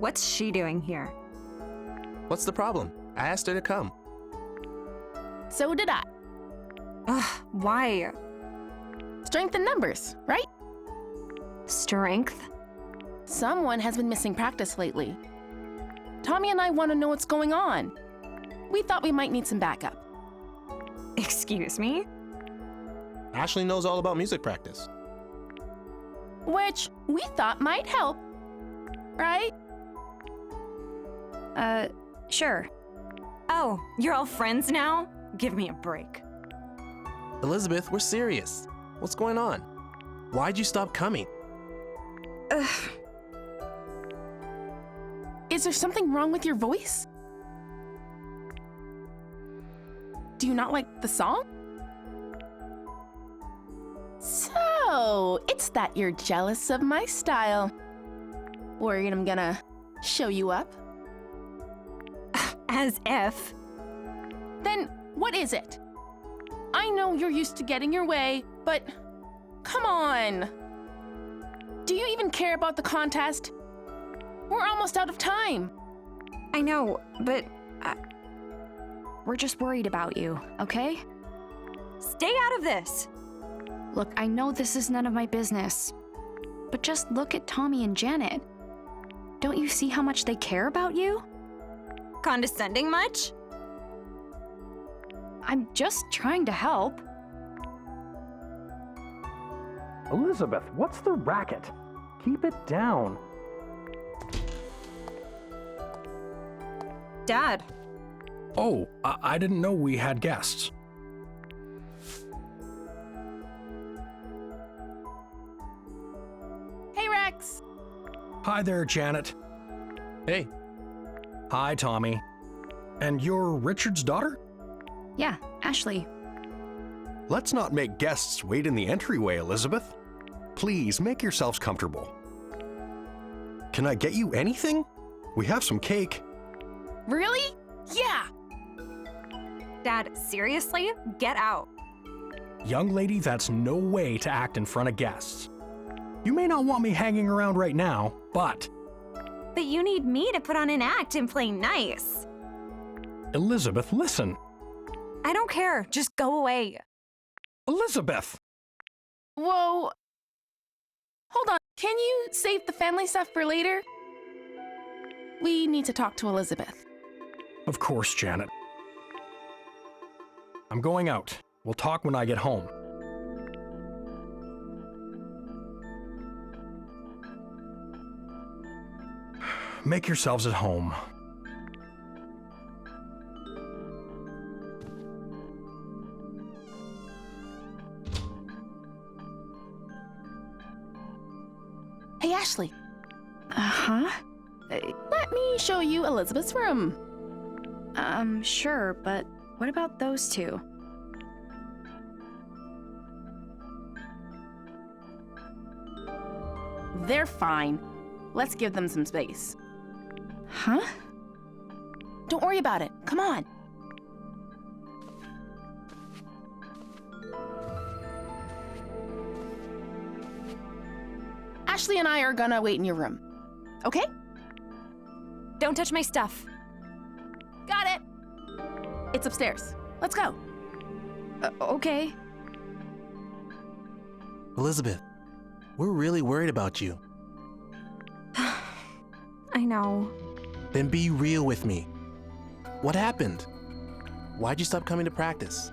What's she doing here? What's the problem? I asked her to come. So did I. Ugh, why? Strength in numbers, right? Strength? Someone has been missing practice lately. Tommy and I want to know what's going on. We thought we might need some backup. Excuse me? Ashley knows all about music practice. Which we thought might help, right? Sure. Oh, you're all friends now? Give me a break. Elizabeth, we're serious. What's going on? Why'd you stop coming? Ugh. Is there something wrong with your voice? Do you not like the song? So, it's that you're jealous of my style. Worried I'm gonna show you up? As if. Then what is it? I know you're used to getting your way, but come on. Do you even care about the contest? We're almost out of time. I know, but we're just worried about you, okay? Stay out of this! Look, I know this is none of my business, but just look at Tommy and Janet. Don't you see how much they care about you? Condescending much? I'm just trying to help. Elizabeth, what's the racket? Keep it down. Dad. Oh, I didn't know we had guests. Hey, Rex. Hi there, Janet. Hey, Hi, Tommy. And you're Richard's daughter? Yeah, Ashley. Let's not make guests wait in the entryway, Elizabeth. Please make yourselves comfortable. Can I get you anything? We have some cake. Really? Yeah. Dad, seriously? Get out. Young lady, that's no way to act in front of guests. You may not want me hanging around right now, but But you need me to put on an act and play nice. Elizabeth, listen. I don't care. Just go away. Elizabeth! Whoa. Hold on. Can you save the family stuff for later? We need to talk to Elizabeth. Of course, Janet. I'm going out. We'll talk when I get home. Make yourselves at home. Hey, Ashley. Uh-huh. Let me show you Elizabeth's room. Sure, but what about those two? They're fine. Let's give them some space. Huh? Don't worry about it. Come on. Ashley and I are gonna wait in your room. Okay? Don't touch my stuff. Got it. It's upstairs. Let's go. Okay. Elizabeth, we're really worried about you. I know. Then be real with me. What happened? Why'd you stop coming to practice?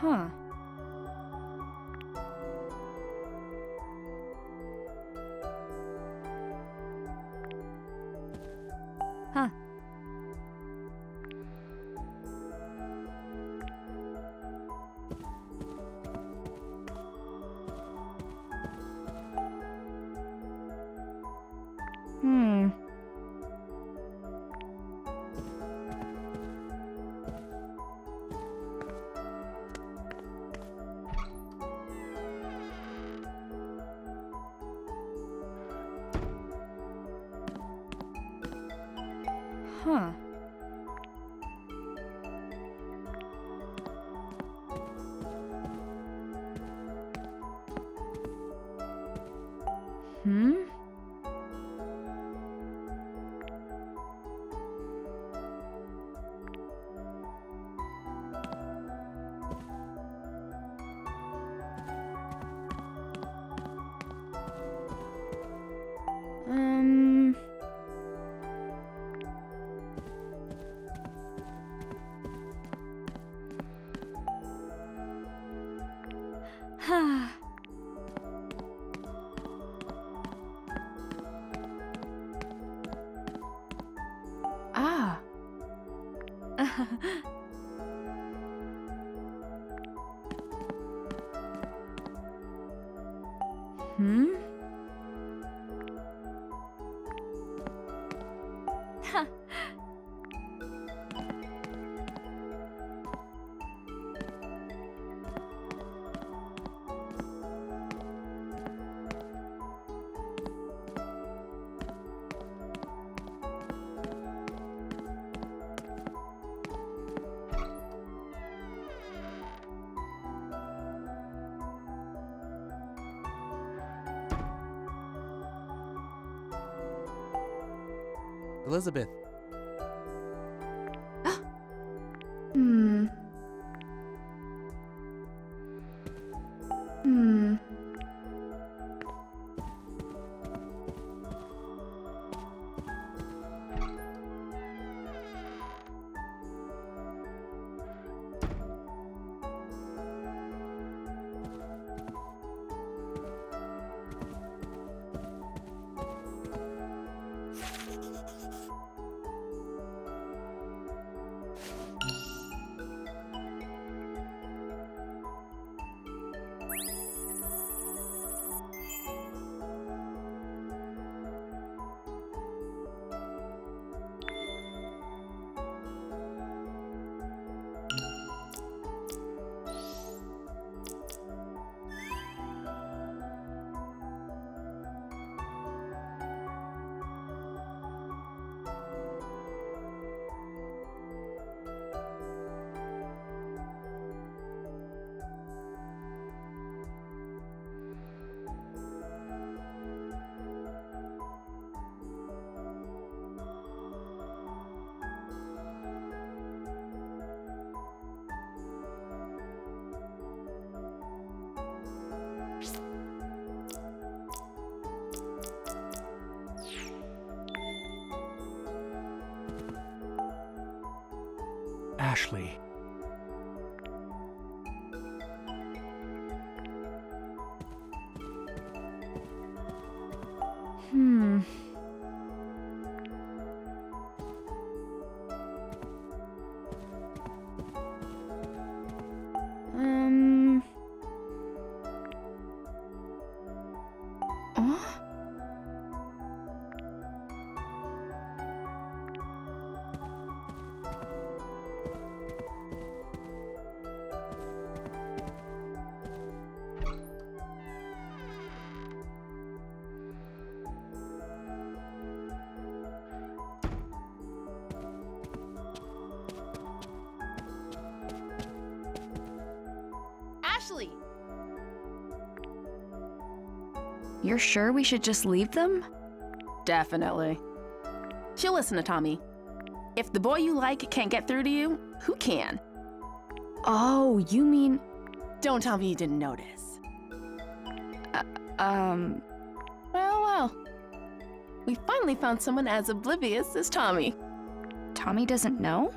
Huh. Huh. Hmm. Huh. Hmm? Um... Huh. Ah. Hmm? Huh. Elizabeth, Hmm. Hmm. Ashley. Hmm. Oh? Ashley! You're sure we should just leave them? Definitely. She'll listen to Tommy. If the boy you like can't get through to you, who can? Oh, you mean... Don't tell me you didn't notice. Well. We finally found someone as oblivious as Tommy. Tommy doesn't know?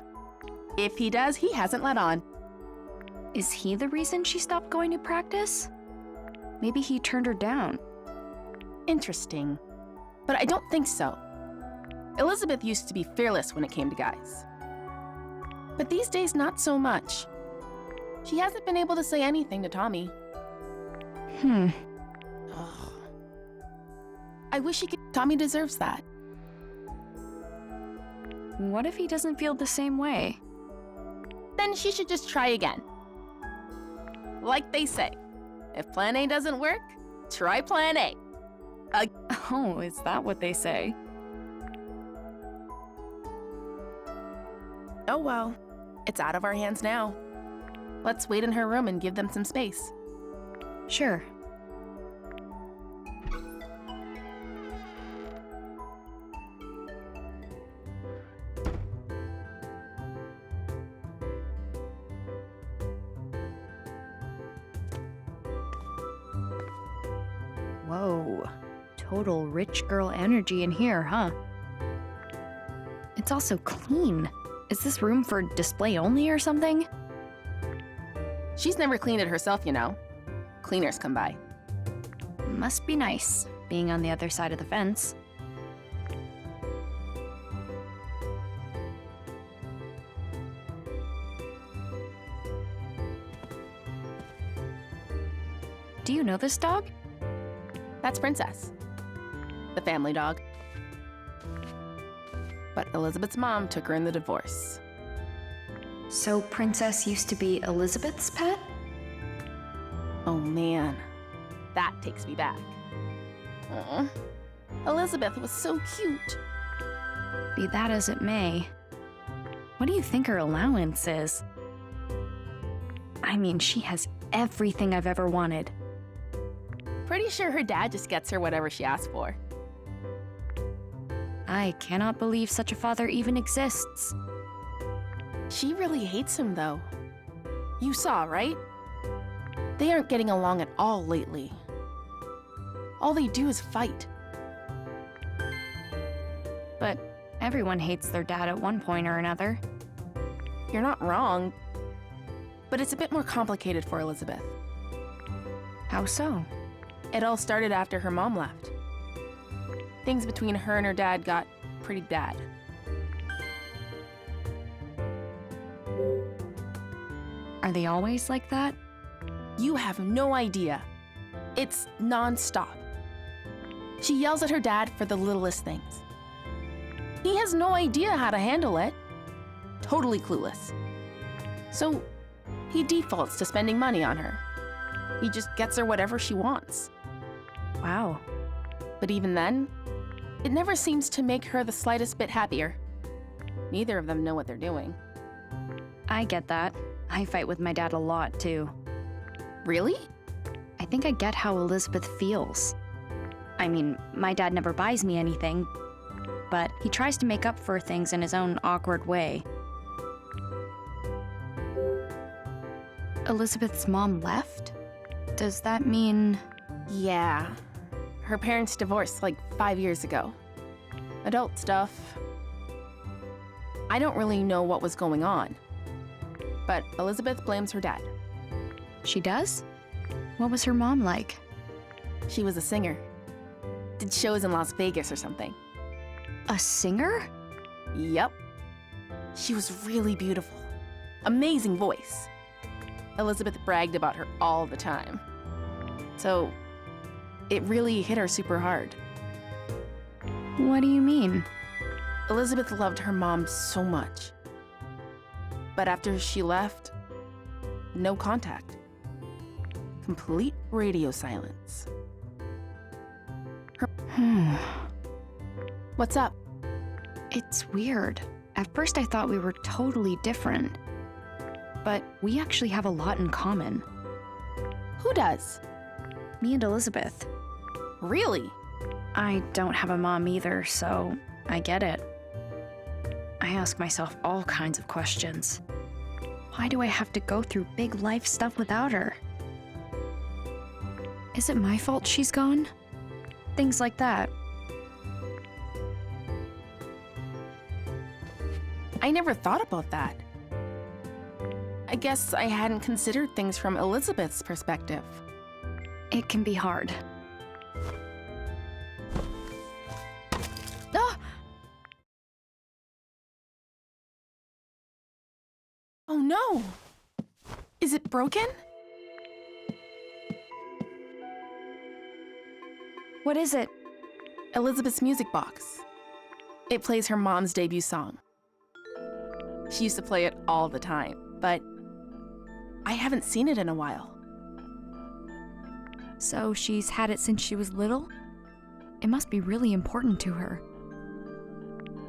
If he does, he hasn't let on. Is he the reason she stopped going to practice? Maybe he turned her down. Interesting. But I don't think so. Elizabeth used to be fearless when it came to guys. But these days, not so much. She hasn't been able to say anything to Tommy. Ugh. I wish he could. Tommy deserves that. What if he doesn't feel the same way? Then she should just try again. Like they say, if plan A doesn't work, try plan A. Oh, is that what they say? Oh well, it's out of our hands now. Let's wait in her room and give them some space. Sure. Whoa, total rich girl energy in here, huh? It's also clean. Is this room for display only or something? She's never cleaned it herself, you know. Cleaners come by. Must be nice, being on the other side of the fence. Do you know this dog? That's Princess, the family dog. But Elizabeth's mom took her in the divorce. So Princess used to be Elizabeth's pet? Oh man, that takes me back. Aw, Elizabeth was so cute. Be that as it may, what do you think her allowance is? I mean, she has everything I've ever wanted. Pretty sure her dad just gets her whatever she asks for. I cannot believe such a father even exists. She really hates him, though. You saw, right? They aren't getting along at all lately. All they do is fight. But everyone hates their dad at one point or another. You're not wrong, but it's a bit more complicated for Elizabeth. How so? It all started after her mom left. Things between her and her dad got pretty bad. Are they always like that? You have no idea. It's non-stop. She yells at her dad for the littlest things. He has no idea how to handle it. Totally clueless. So he defaults to spending money on her. He just gets her whatever she wants. Wow. But even then, it never seems to make her the slightest bit happier. Neither of them know what they're doing. I get that. I fight with my dad a lot, too. Really? I think I get how Elizabeth feels. I mean, my dad never buys me anything, but he tries to make up for things in his own awkward way. Elizabeth's mom left? Does that mean... Yeah. Her parents divorced like 5 years ago. Adult stuff. I don't really know what was going on. But Elizabeth blames her dad. She does? What was her mom like? She was a singer. Did shows in Las Vegas or something. A singer? Yep. She was really beautiful. Amazing voice. Elizabeth bragged about her all the time. So, it really hit her super hard. What do you mean? Elizabeth loved her mom so much. But after she left, no contact. Complete radio silence. What's up? It's weird. At first I thought we were totally different. But we actually have a lot in common. Who does? Me and Elizabeth. Really? I don't have a mom either, so I get it. I ask myself all kinds of questions. Why do I have to go through big life stuff without her? Is it my fault she's gone? Things like that. I never thought about that. I guess I hadn't considered things from Elizabeth's perspective. It can be hard. Ah! Oh no! Is it broken? What is it? Elizabeth's music box. It plays her mom's debut song. She used to play it all the time, but I haven't seen it in a while. So she's had it since she was little? It must be really important to her.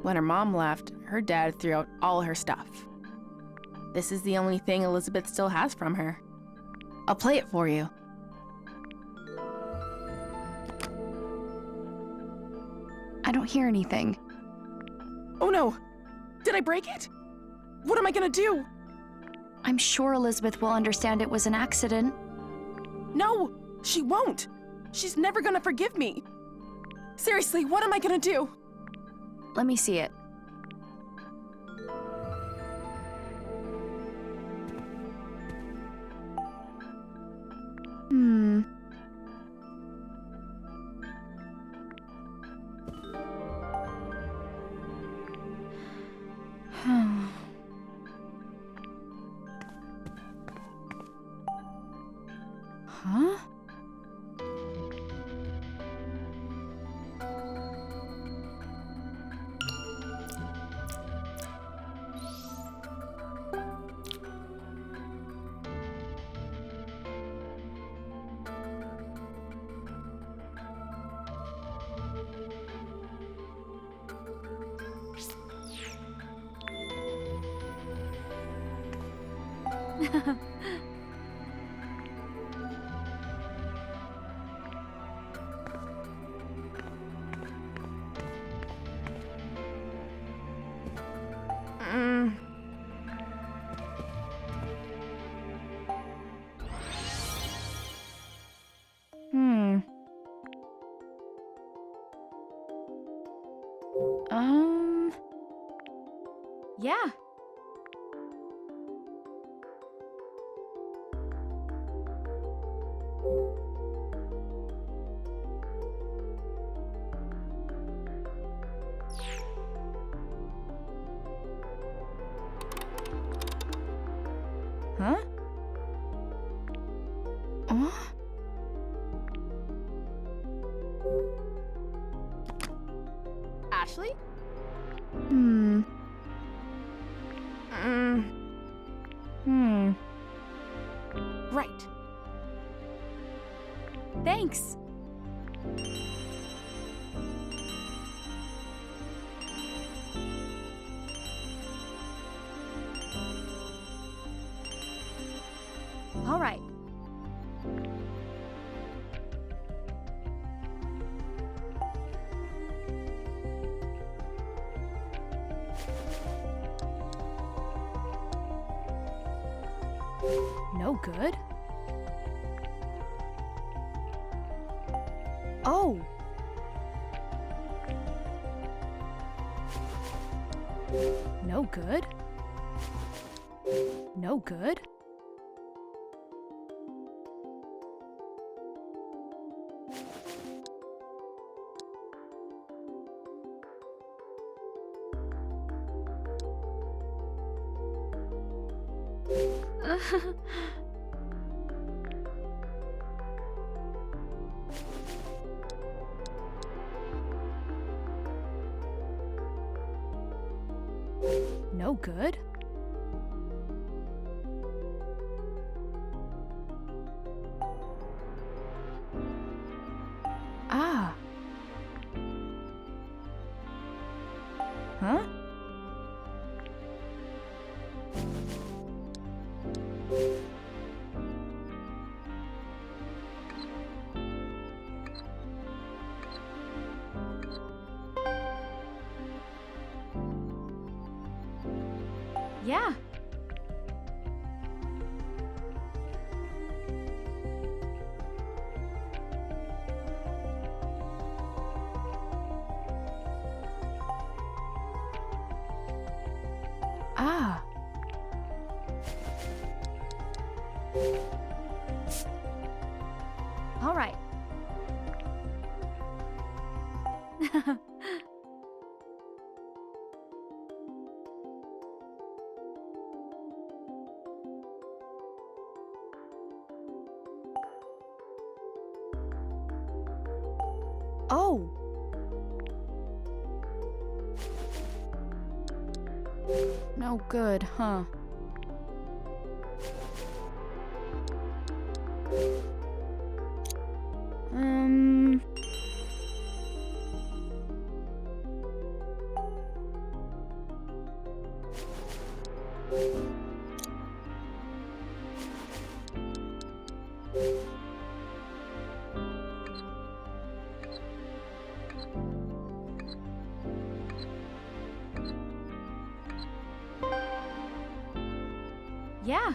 When her mom left, her dad threw out all her stuff. This is the only thing Elizabeth still has from her. I'll play it for you. I don't hear anything. Oh no! Did I break it? What am I gonna do? I'm sure Elizabeth will understand it was an accident. No! She won't! She's never gonna forgive me! Seriously, what am I gonna do? Let me see it. Huh? Yeah. Huh? Ashley? Right. Thanks. All right. No good? Oh. No good? No good? No good? Ah. Huh? Yeah. Ah. All right. Oh. No good, huh? Yeah.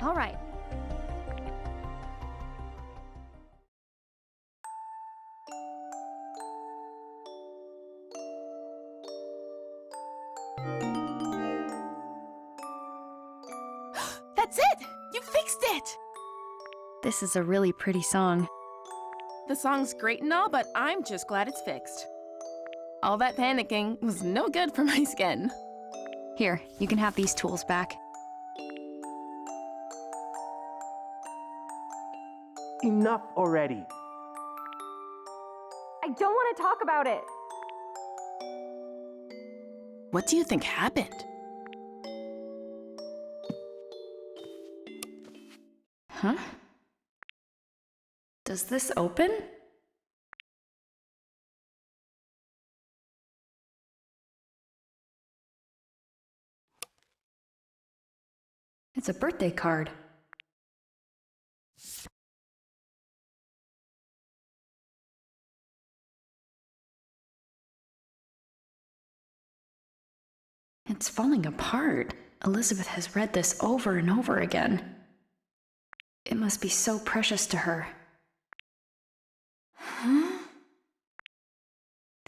All right. That's it! You fixed it! This is a really pretty song. The song's great and all, but I'm just glad it's fixed. All that panicking was no good for my skin. Here, you can have these tools back. Enough already. I don't want to talk about it. What do you think happened? Huh? Does this open? It's a birthday card. It's falling apart. Elizabeth has read this over and over again. It must be so precious to her. Huh?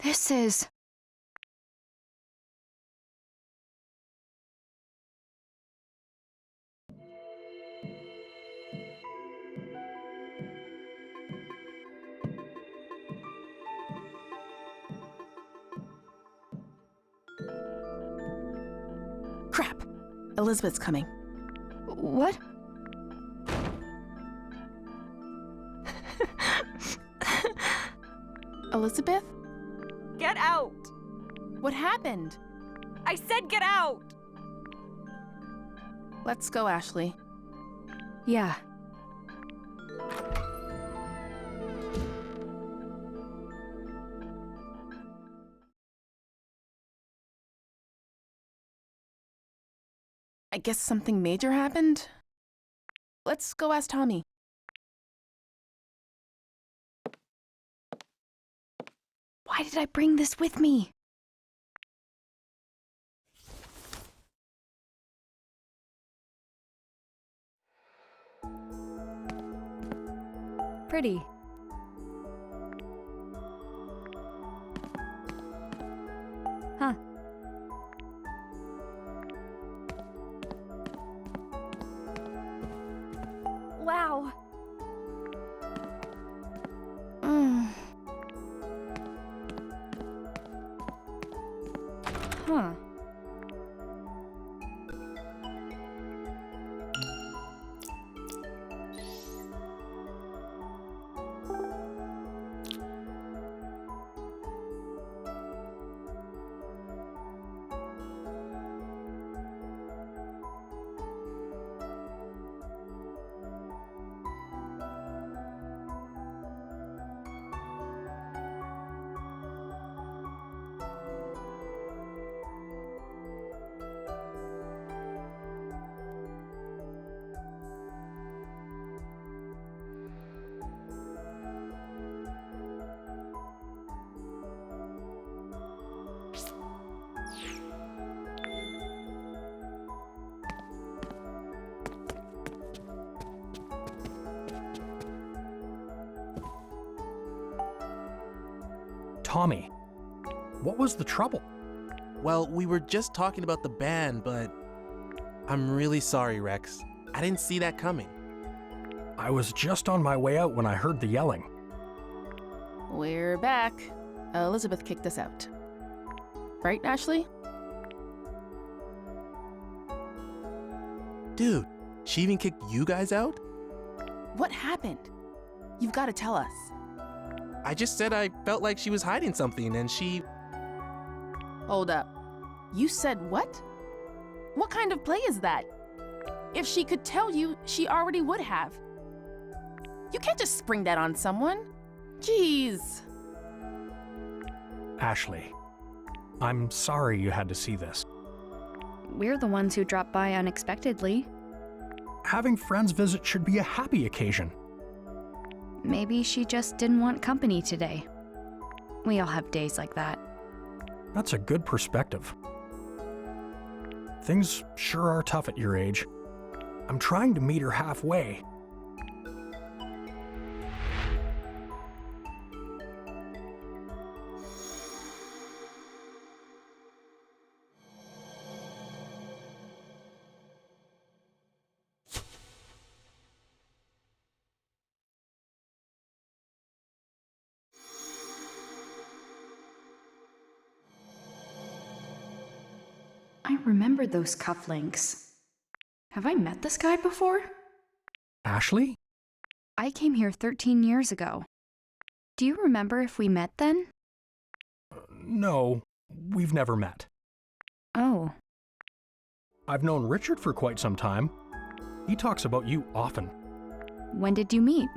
This is... Crap. Elizabeth's coming. What? Elizabeth? Get out! What happened? I said get out! Let's go, Ashley. Yeah. I guess something major happened? Let's go ask Tommy. Why did I bring this with me? Pretty. Huh. Wow. Huh. Tommy. What was the trouble? Well, we were just talking about the band, but I'm really sorry, Rex. I didn't see that coming. I was just on my way out when I heard the yelling. We're back. Elizabeth kicked us out. Right, Ashley? Dude, she even kicked you guys out? What happened? You've got to tell us. I just said I felt like she was hiding something and she... Hold up. You said what? What kind of play is that? If she could tell you, she already would have. You can't just spring that on someone. Jeez. Ashley, I'm sorry you had to see this. We're the ones who dropped by unexpectedly. Having friends visit should be a happy occasion. Maybe she just didn't want company today. We all have days like that. That's a good perspective. Things sure are tough at your age. I'm trying to meet her halfway. I remember those cufflinks. Have I met this guy before? Ashley? I came here 13 years ago. Do you remember if we met then? No, we've never met. Oh. I've known Richard for quite some time. He talks about you often. When did you meet?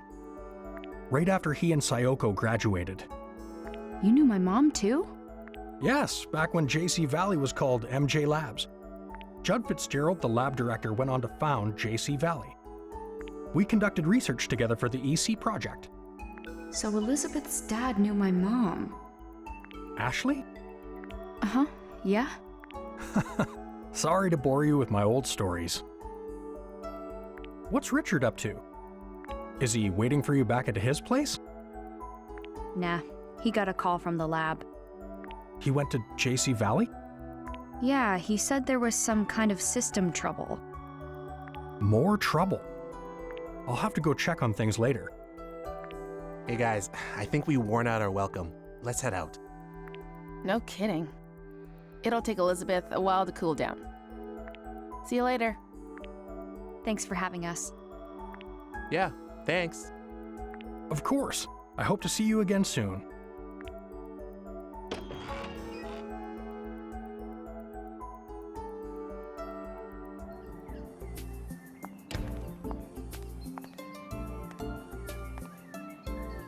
Right after he and Sayoko graduated. You knew my mom too? Yes, back when JC Valley was called MJ Labs. Judd Fitzgerald, the lab director, went on to found JC Valley. We conducted research together for the EC project. So Elizabeth's dad knew my mom. Ashley? Uh-huh, yeah. Sorry to bore you with my old stories. What's Richard up to? Is he waiting for you back at his place? Nah, he got a call from the lab. He went to JC Valley? Yeah, he said there was some kind of system trouble. More trouble. I'll have to go check on things later. Hey guys, I think we worn out our welcome. Let's head out. No kidding. It'll take Elizabeth a while to cool down. See you later. Thanks for having us. Yeah, thanks. Of course. I hope to see you again soon.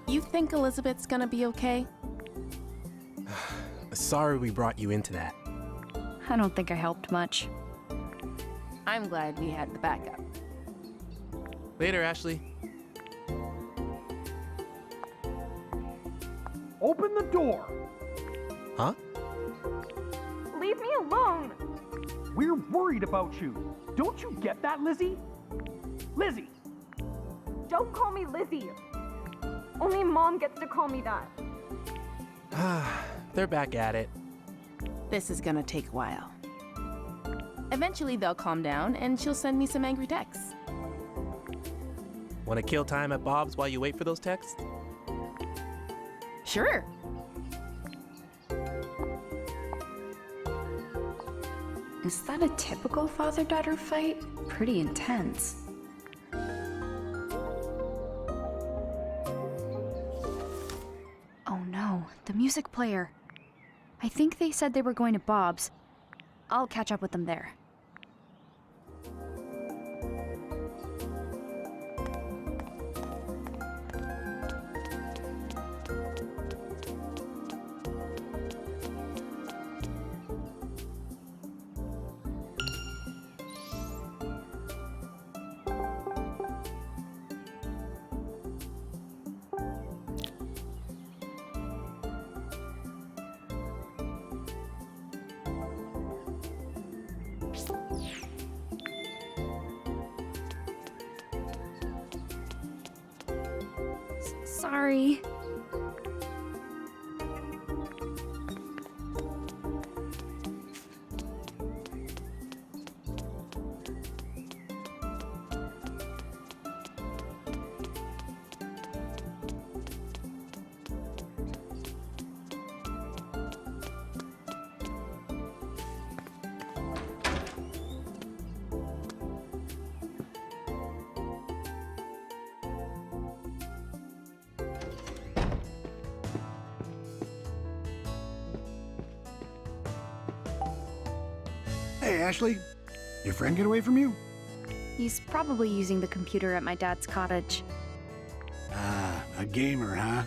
You think Elizabeth's gonna be okay? Sorry we brought you into that. I don't think I helped much. I'm glad we had the backup. Later, Ashley. Open the door! Huh? Leave me alone! We're worried about you. Don't you get that, Lizzie? Lizzie! Don't call me Lizzie. Only Mom gets to call me that. They're back at it. This is gonna take a while. Eventually they'll calm down and she'll send me some angry texts. Want to kill time at Bob's while you wait for those texts? Sure. Is that a typical father-daughter fight? Pretty intense. Oh no, the music player. I think they said they were going to Bob's. I'll catch up with them there. Sorry. Hey, Ashley. Your friend get away from you? He's probably using the computer at my dad's cottage. Ah, a gamer, huh?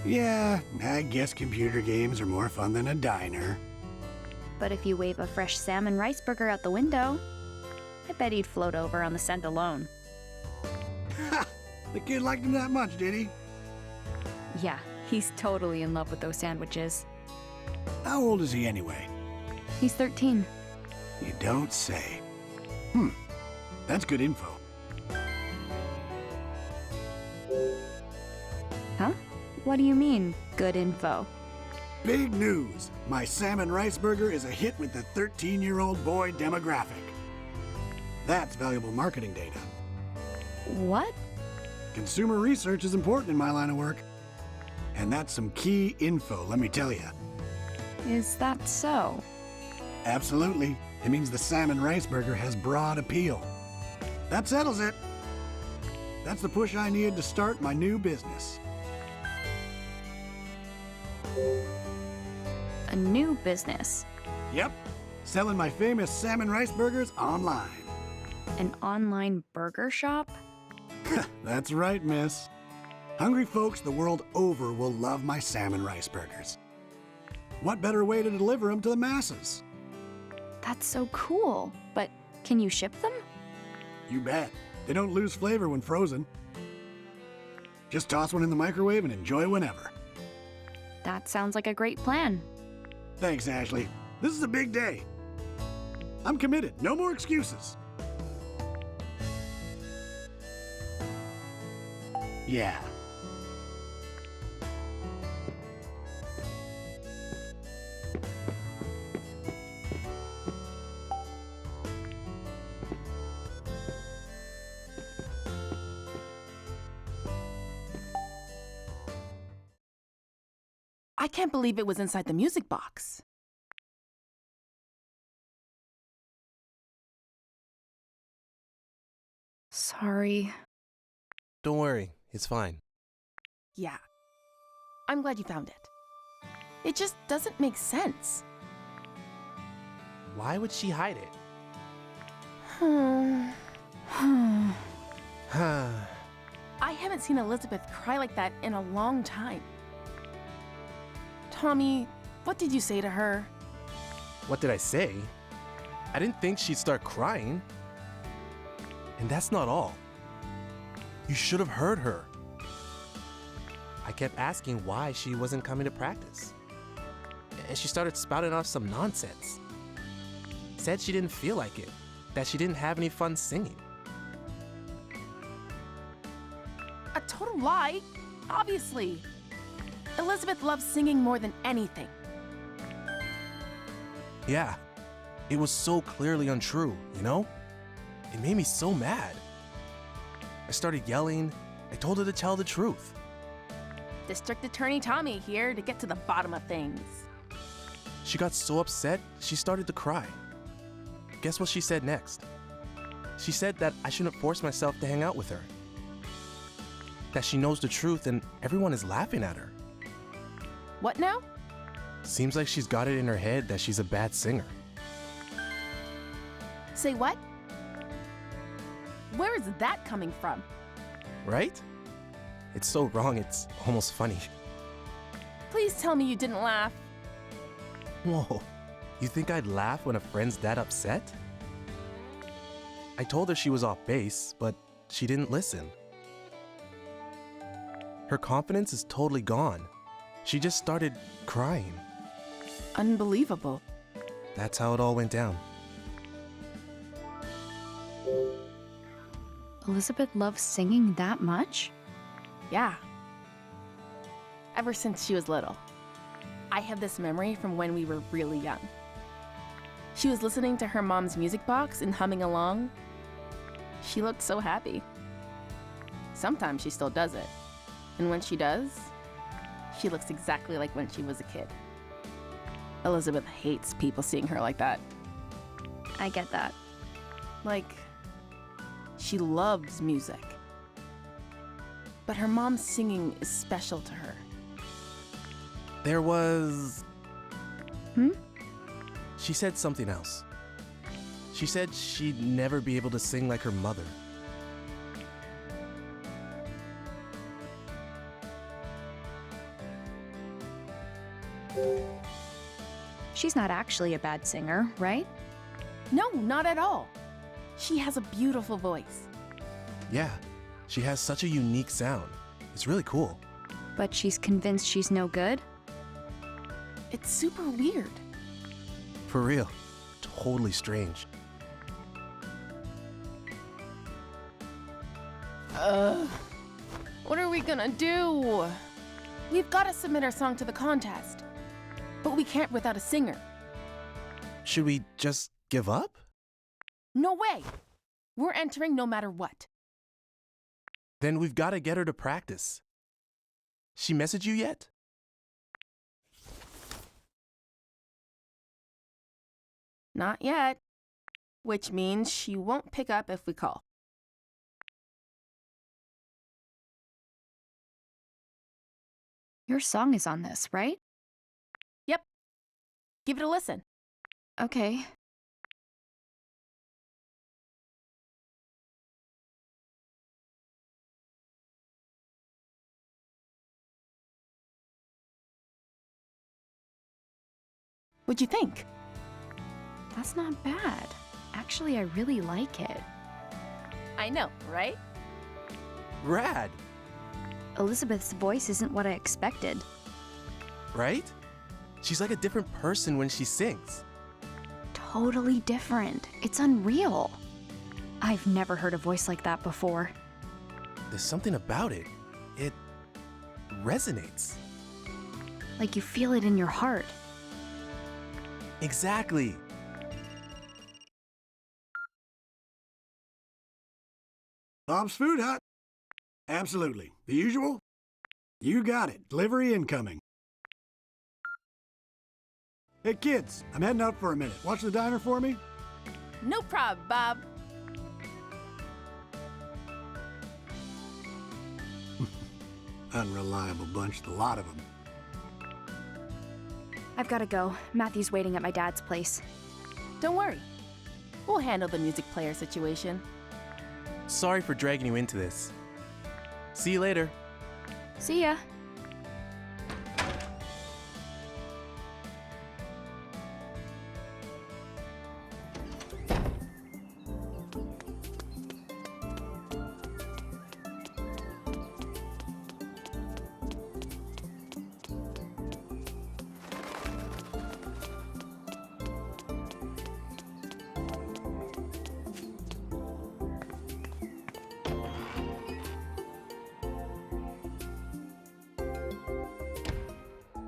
Yeah, I guess computer games are more fun than a diner. But if you wave a fresh salmon rice burger out the window, I bet he'd float over on the scent alone. Ha! The kid liked him that much, did he? Yeah, he's totally in love with those sandwiches. How old is he anyway? He's 13. You don't say. That's good info. Huh? What do you mean, good info? Big news! My salmon rice burger is a hit with the 13-year-old boy demographic. That's valuable marketing data. What? Consumer research is important in my line of work. And that's some key info, let me tell you. Is that so? Absolutely. It means the salmon rice burger has broad appeal. That settles it. That's the push I needed to start my new business. A new business? Yep. Selling my famous salmon rice burgers online. An online burger shop? That's right, miss. Hungry folks the world over will love my salmon rice burgers. What better way to deliver them to the masses? That's so cool. But can you ship them? You bet. They don't lose flavor when frozen. Just toss one in the microwave and enjoy whenever. That sounds like a great plan. Thanks, Ashley. This is a big day. I'm committed. No more excuses. Yeah. I can't believe it was inside the music box. Sorry. Don't worry, it's fine. Yeah. I'm glad you found it. It just doesn't make sense. Why would she hide it? I haven't seen Elizabeth cry like that in a long time. Tommy, what did you say to her? What did I say? I didn't think she'd start crying. And that's not all. You should have heard her. I kept asking why she wasn't coming to practice. And she started spouting off some nonsense. Said she didn't feel like it, that she didn't have any fun singing. A total lie, obviously. Elizabeth loves singing more than anything. Yeah, it was so clearly untrue, you know? It made me so mad. I started yelling. I told her to tell the truth. District Attorney Tommy here to get to the bottom of things. She got so upset, she started to cry. Guess what she said next? She said that I shouldn't force myself to hang out with her. That she knows the truth and everyone is laughing at her. What now? Seems like she's got it in her head that she's a bad singer. Say what? Where is that coming from? Right? It's so wrong, it's almost funny. Please tell me you didn't laugh. Whoa, you think I'd laugh when a friend's that upset? I told her she was off base, but she didn't listen. Her confidence is totally gone. She just started crying. Unbelievable. That's how it all went down. Elizabeth loves singing that much? Yeah. Ever since she was little. I have this memory from when we were really young. She was listening to her mom's music box and humming along. She looked so happy. Sometimes she still does it. And when she does, she looks exactly like when she was a kid. Elizabeth hates people seeing her like that. I get that. Like, she loves music. But her mom's singing is special to her. There was... Hmm? She said something else. She said she'd never be able to sing like her mother. She's not actually a bad singer, right? No, not at all. She has a beautiful voice. Yeah, she has such a unique sound. It's really cool. But she's convinced she's no good? It's super weird. For real. Totally strange. What are we gonna do? We've got to submit our song to the contest. But we can't without a singer. Should we just give up? No way! We're entering no matter what. Then we've got to get her to practice. She messaged you yet? Not yet. Which means she won't pick up if we call. Your song is on this, right? Yep. Give it a listen. Okay. What'd you think? That's not bad. Actually, I really like it. I know, right? Rad, Elizabeth's voice isn't what I expected. right? She's like a different person when she sings. Totally different. It's unreal. I've never heard a voice like that before. There's something about it. It resonates. Like you feel it in your heart. Exactly. Bob's Food Hut. Absolutely. The usual? You got it. Delivery incoming. Hey kids, I'm heading out for a minute. Watch the diner for me? No prob, Bob. Unreliable bunch, the lot of them. I've gotta go. Matthew's waiting at my dad's place. Don't worry. We'll handle the music player situation. Sorry for dragging you into this. See you later. See ya.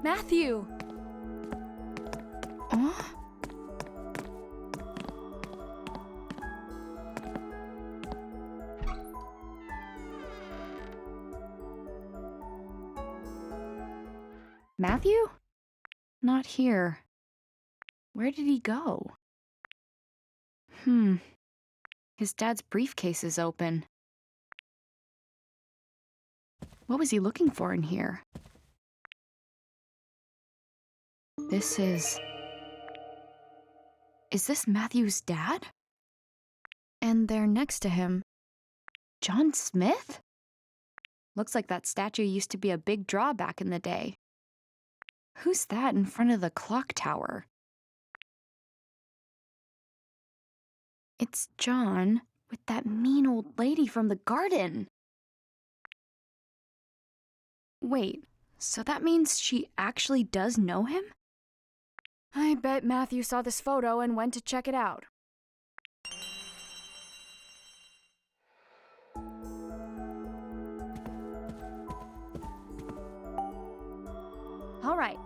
Matthew! Huh? Matthew? Not here. Where did he go? His dad's briefcase is open. What was he looking for in here? Is this Matthew's dad? And there next to him, John Smith? Looks like that statue used to be a big draw back in the day. Who's that in front of the clock tower? It's John with that mean old lady from the garden. Wait, so that means she actually does know him? I bet Matthew saw this photo and went to check it out. All right.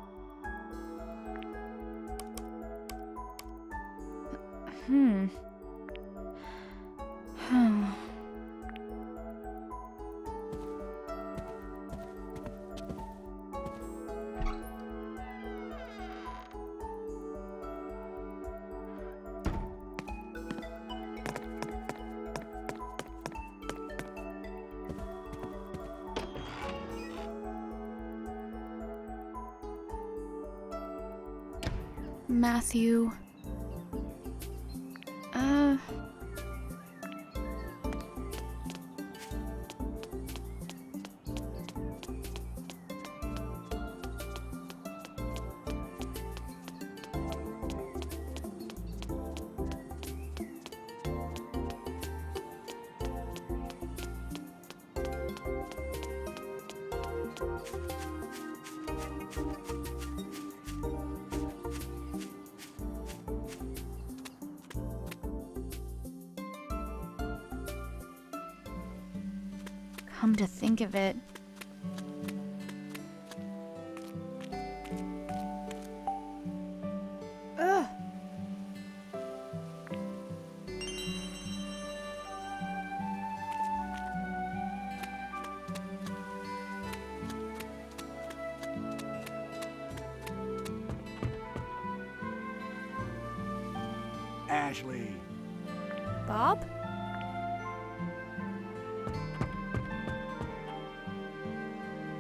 Matthew. Come to think of it. Ugh. Ashley. Bob?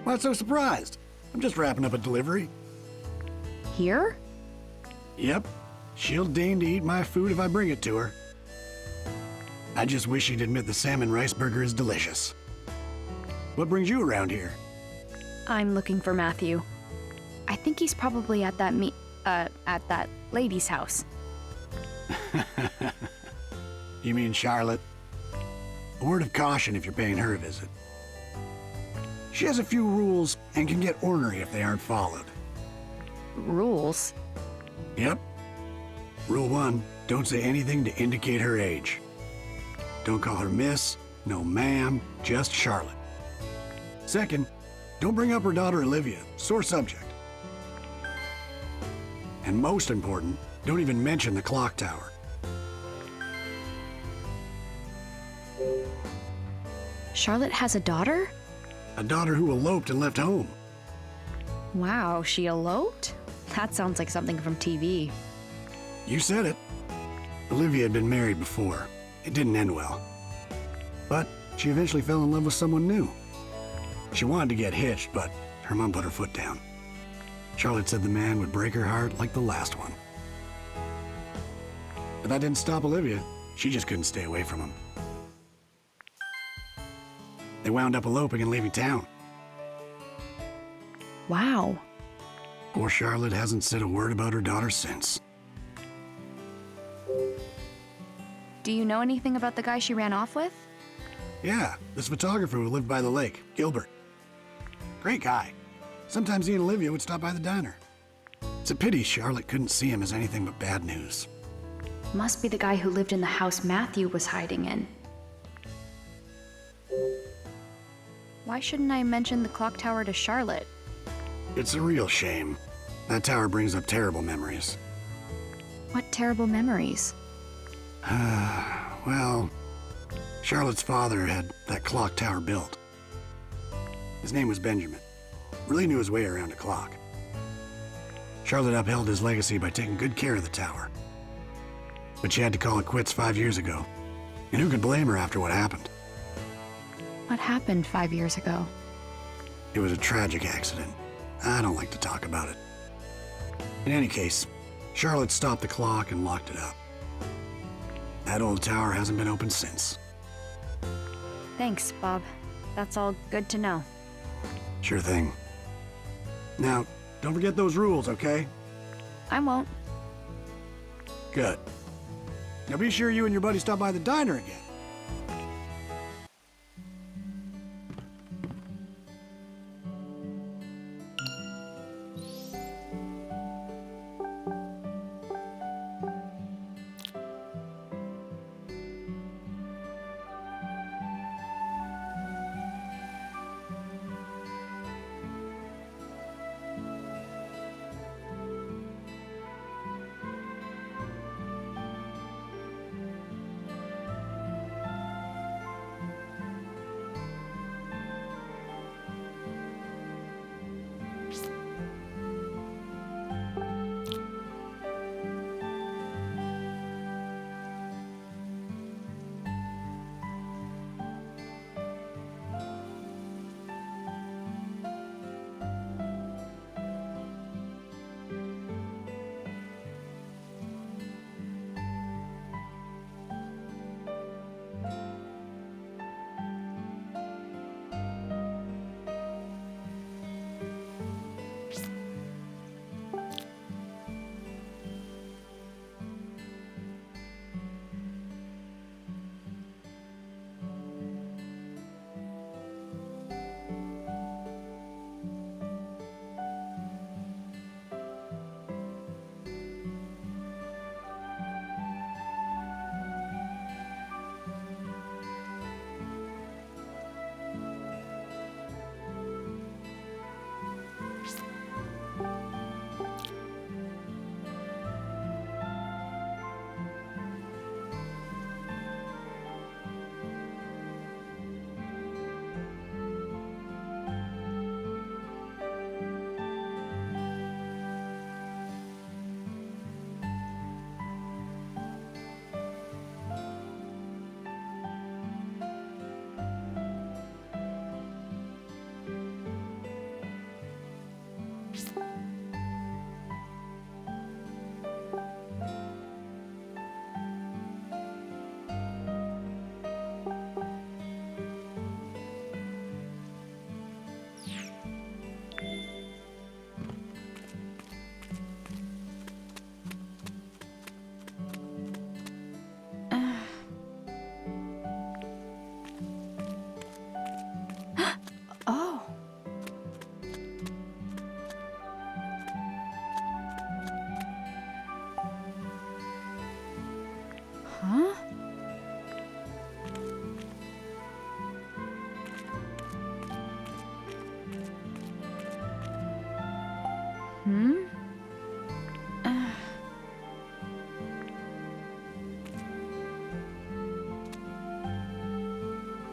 Why so surprised? I'm just wrapping up a delivery. Here? Yep. She'll deign to eat my food if I bring it to her. I just wish she'd admit the salmon rice burger is delicious. What brings you around here? I'm looking for Matthew. I think he's probably at that at that lady's house. You mean Charlotte? A word of caution if you're paying her a visit. She has a few rules and can get ornery if they aren't followed. Rules? Yep. Rule 1, don't say anything to indicate her age. Don't call her miss, no ma'am, just Charlotte. Second, don't bring up her daughter Olivia, sore subject. And most important, don't even mention the clock tower. Charlotte has a daughter? A daughter who eloped and left home. Wow, she eloped? That sounds like something from TV. You said it. Olivia had been married before. It didn't end well. But she eventually fell in love with someone new. She wanted to get hitched, but her mom put her foot down. Charlotte said the man would break her heart like the last one. But that didn't stop Olivia. She just couldn't stay away from him. They wound up eloping and leaving town. Wow. Poor Charlotte hasn't said a word about her daughter since. Do you know anything about the guy she ran off with? Yeah, this photographer who lived by the lake, Gilbert. Great guy. Sometimes he and Olivia would stop by the diner. It's a pity Charlotte couldn't see him as anything but bad news. Must be the guy who lived in the house Matthew was hiding in. Why shouldn't I mention the clock tower to Charlotte? It's a real shame. That tower brings up terrible memories. What terrible memories? Well, Charlotte's father had that clock tower built. His name was Benjamin. Really knew his way around a clock. Charlotte upheld his legacy by taking good care of the tower. But she had to call it quits 5 years ago. And who could blame her after what happened? What happened 5 years ago? It was a tragic accident. I don't like to talk about it. In any case, Charlotte stopped the clock and locked it up. That old tower hasn't been opened since. Thanks, Bob. That's all good to know. Sure thing. Now, don't forget those rules, okay? I won't. Good. Now be sure you and your buddy stop by the diner again.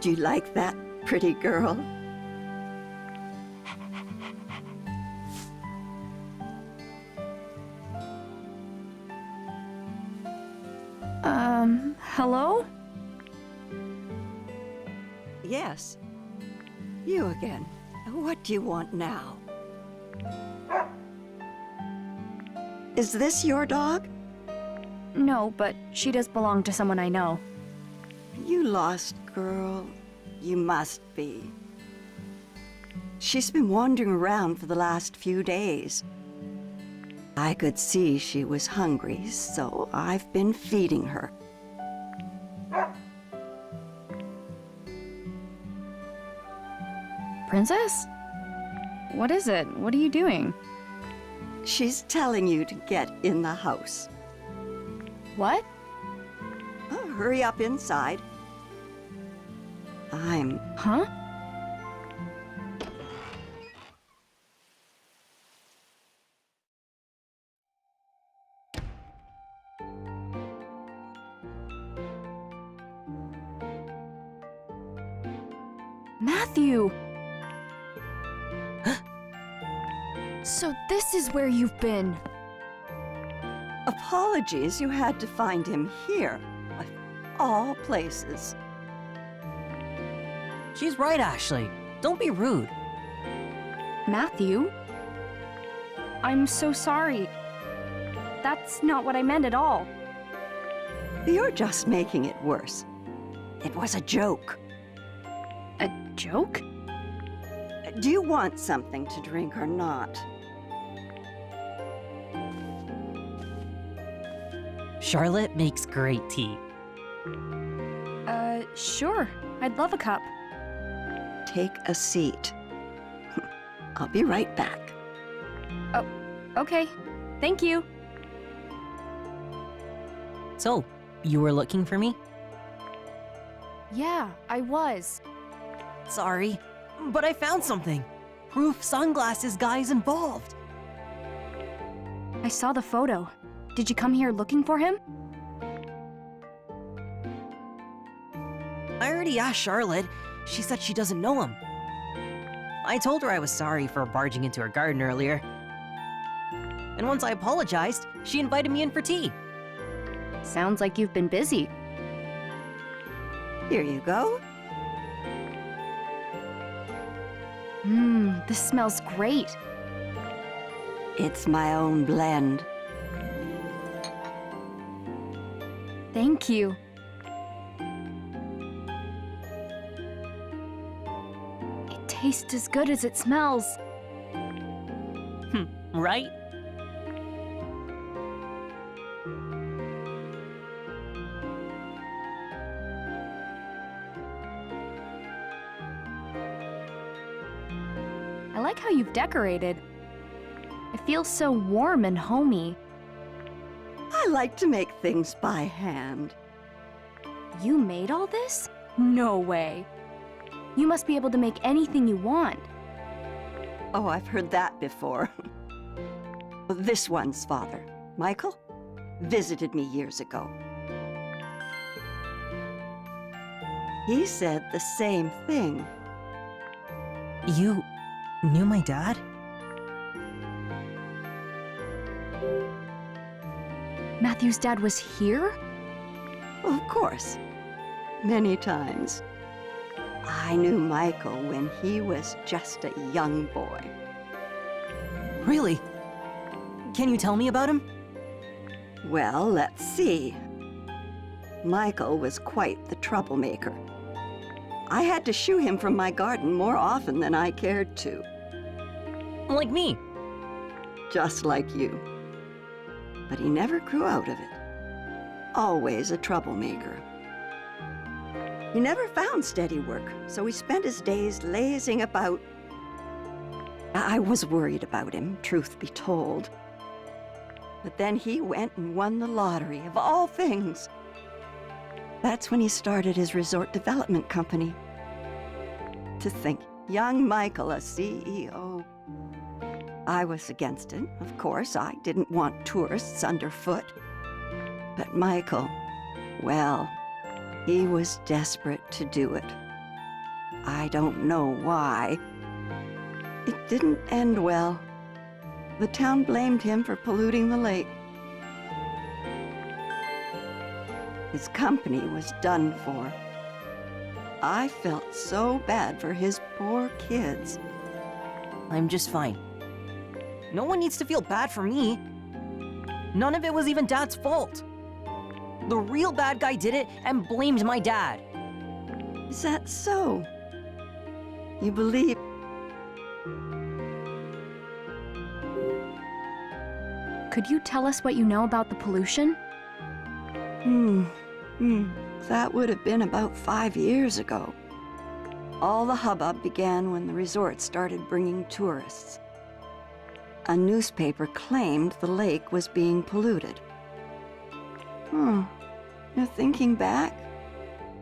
Do you like that, pretty girl? Hello? Yes. You again. What do you want now? Is this your dog? No, but she does belong to someone I know. You lost girl. You must be. She's been wandering around for the last few days. I could see she was hungry, so I've been feeding her. Princess? What is it? What are you doing? She's telling you to get in the house. What? Oh, hurry up inside. Huh? Matthew! So this is where you've been. Apologies, you had to find him here. Of all places. She's right, Ashley. Don't be rude. Matthew? I'm so sorry. That's not what I meant at all. You're just making it worse. It was a joke. A joke? Do you want something to drink or not? Charlotte makes great tea. Sure. I'd love a cup. Take a seat. I'll be right back. Oh, okay. Thank you. So, you were looking for me? Yeah, I was. Sorry, but I found something. Proof sunglasses guy's involved. I saw the photo. Did you come here looking for him? I already asked Charlotte. She said she doesn't know him. I told her I was sorry for barging into her garden earlier. And once I apologized, she invited me in for tea. Sounds like you've been busy. Here you go. This smells great. It's my own blend. Thank you. It tastes as good as it smells. Right? I like how you've decorated. It feels so warm and homey. I like to make things by hand. You made all this? No way. You must be able to make anything you want. Oh, I've heard that before. This one's father, Michael, visited me years ago. He said the same thing. You knew my dad? Matthew's dad was here? Of course. Many times. I knew Michael when he was just a young boy. Really? Can you tell me about him? Well, let's see. Michael was quite the troublemaker. I had to shoo him from my garden more often than I cared to. Like me. Just like you. But he never grew out of it. Always a troublemaker. He never found steady work, so he spent his days lazing about. I was worried about him, truth be told. But then he went and won the lottery, of all things. That's when he started his resort development company. To think, young Michael, a CEO. I was against it, of course. I didn't want tourists underfoot. But Michael, well, he was desperate to do it. I don't know why. It didn't end well. The town blamed him for polluting the lake. His company was done for. I felt so bad for his poor kids. I'm just fine. No one needs to feel bad for me. None of it was even Dad's fault. The real bad guy did it and blamed my dad. Is that so? You believe... Could you tell us what you know about the pollution? That would have been about 5 years ago. All the hubbub began when the resort started bringing tourists. A newspaper claimed the lake was being polluted. Now thinking back,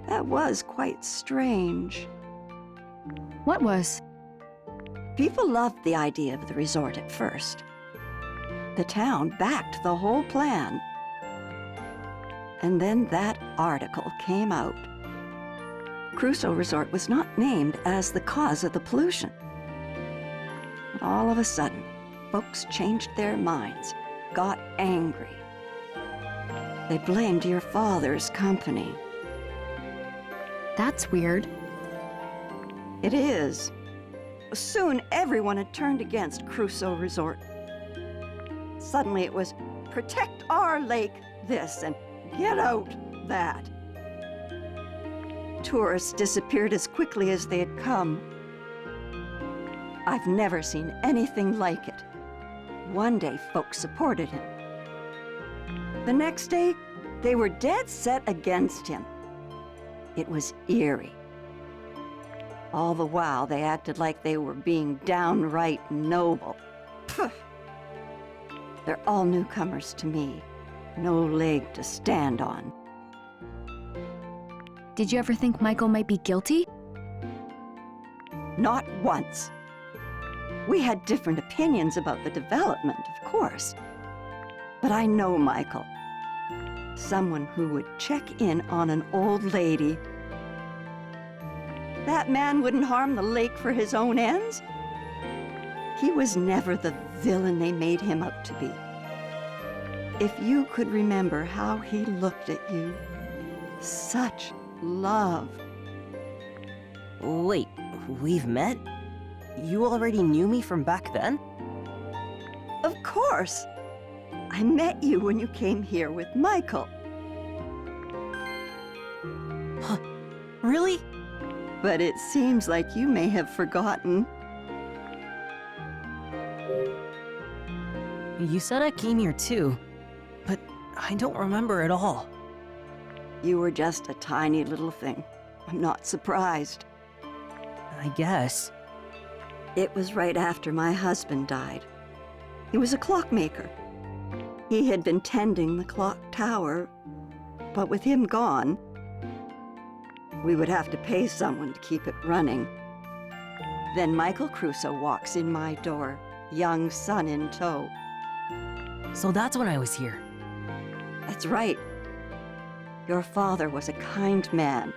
that was quite strange. What was? People loved the idea of the resort at first. The town backed the whole plan. And then that article came out. Crusoe Resort was not named as the cause of the pollution. But all of a sudden, folks changed their minds, got angry. They blamed your father's company. That's weird. It is. Soon everyone had turned against Crusoe Resort. Suddenly it was, protect our lake, this, and get out, that. Tourists disappeared as quickly as they had come. I've never seen anything like it. One day, folks supported him. The next day, they were dead set against him. It was eerie. All the while, they acted like they were being downright noble. Pfft. They're all newcomers to me. No leg to stand on. Did you ever think Michael might be guilty? Not once. We had different opinions about the development, of course. But I know Michael. Someone who would check in on an old lady. That man wouldn't harm the lake for his own ends. He was never the villain they made him out to be. If you could remember how he looked at you, such love. Wait, we've met? You already knew me from back then? Of course. I met you when you came here with Michael. Huh, really? But it seems like you may have forgotten. You said I came here too, but I don't remember at all. You were just a tiny little thing. I'm not surprised. I guess. It was right after my husband died. He was a clockmaker. He had been tending the clock tower, but with him gone, we would have to pay someone to keep it running. Then Michael Crusoe walks in my door, young son in tow. So that's when I was here. That's right. Your father was a kind man.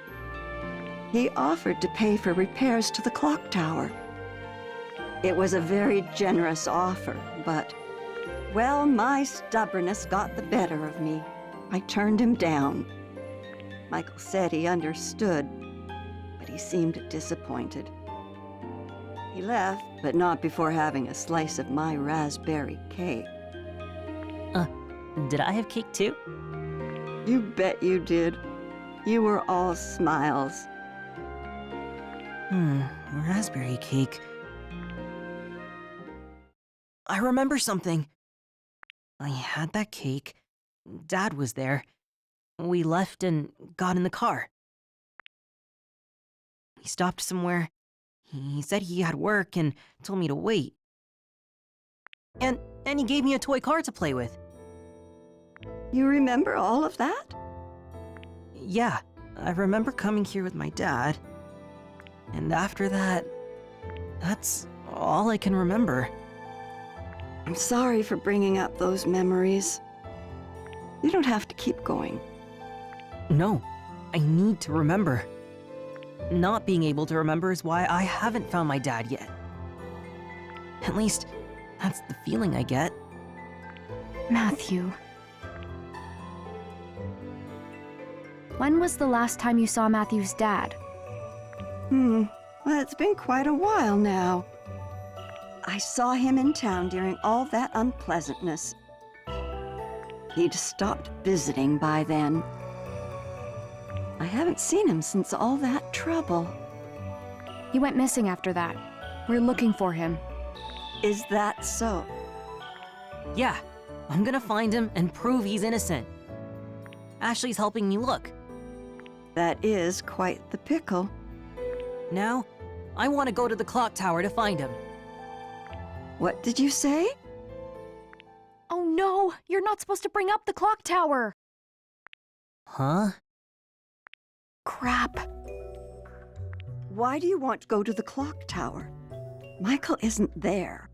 He offered to pay for repairs to the clock tower. It was a very generous offer, but, well, my stubbornness got the better of me. I turned him down. Michael said he understood, but he seemed disappointed. He left, but not before having a slice of my raspberry cake. Did I have cake too? You bet you did. You were all smiles. Raspberry cake. I remember something. I had that cake. Dad was there. We left and got in the car. We stopped somewhere. He said he had work and told me to wait. And he gave me a toy car to play with. You remember all of that? Yeah, I remember coming here with my dad. And after that, that's all I can remember. I'm sorry for bringing up those memories. You don't have to keep going. No, I need to remember. not being able to remember is why I haven't found my dad yet. At least, that's the feeling I get. Matthew. When was the last time you saw Matthew's dad? Well, it's been quite a while now. I saw him in town during all that unpleasantness. He'd stopped visiting by then. I haven't seen him since all that trouble. He went missing after that. We're looking for him. Is that so? Yeah, I'm gonna find him and prove he's innocent. Ashley's helping me look. That is quite the pickle. Now, I want to go to the clock tower to find him. What did you say? Oh no! You're not supposed to bring up the clock tower! Huh? Crap. Why do you want to go to the clock tower? Michael isn't there.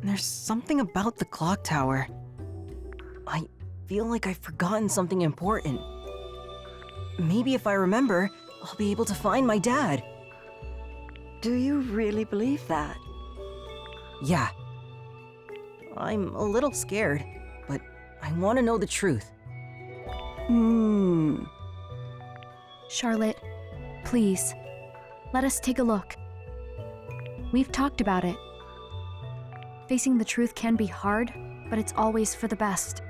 There's something about the clock tower. I feel like I've forgotten something important. Maybe if I remember, I'll be able to find my dad. Do you really believe that? Yeah. I'm a little scared, but I want to know the truth. Charlotte, please, let us take a look. We've talked about it. Facing the truth can be hard, but it's always for the best.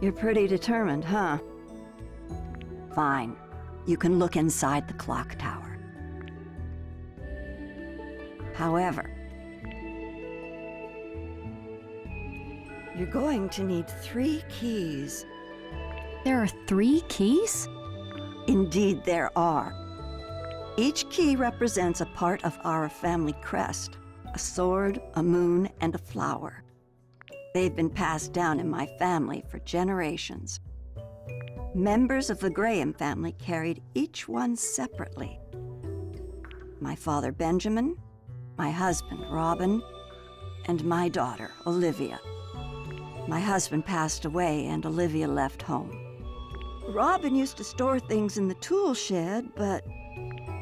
You're pretty determined, huh? Fine. You can look inside the clock tower. However, you're going to need 3 keys. There are 3 keys? Indeed, there are. Each key represents a part of our family crest: a sword, a moon, and a flower. They've been passed down in my family for generations. Members of the Graham family carried each one separately. My father, Benjamin, my husband, Robin, and my daughter, Olivia. My husband passed away and Olivia left home. Robin used to store things in the tool shed, but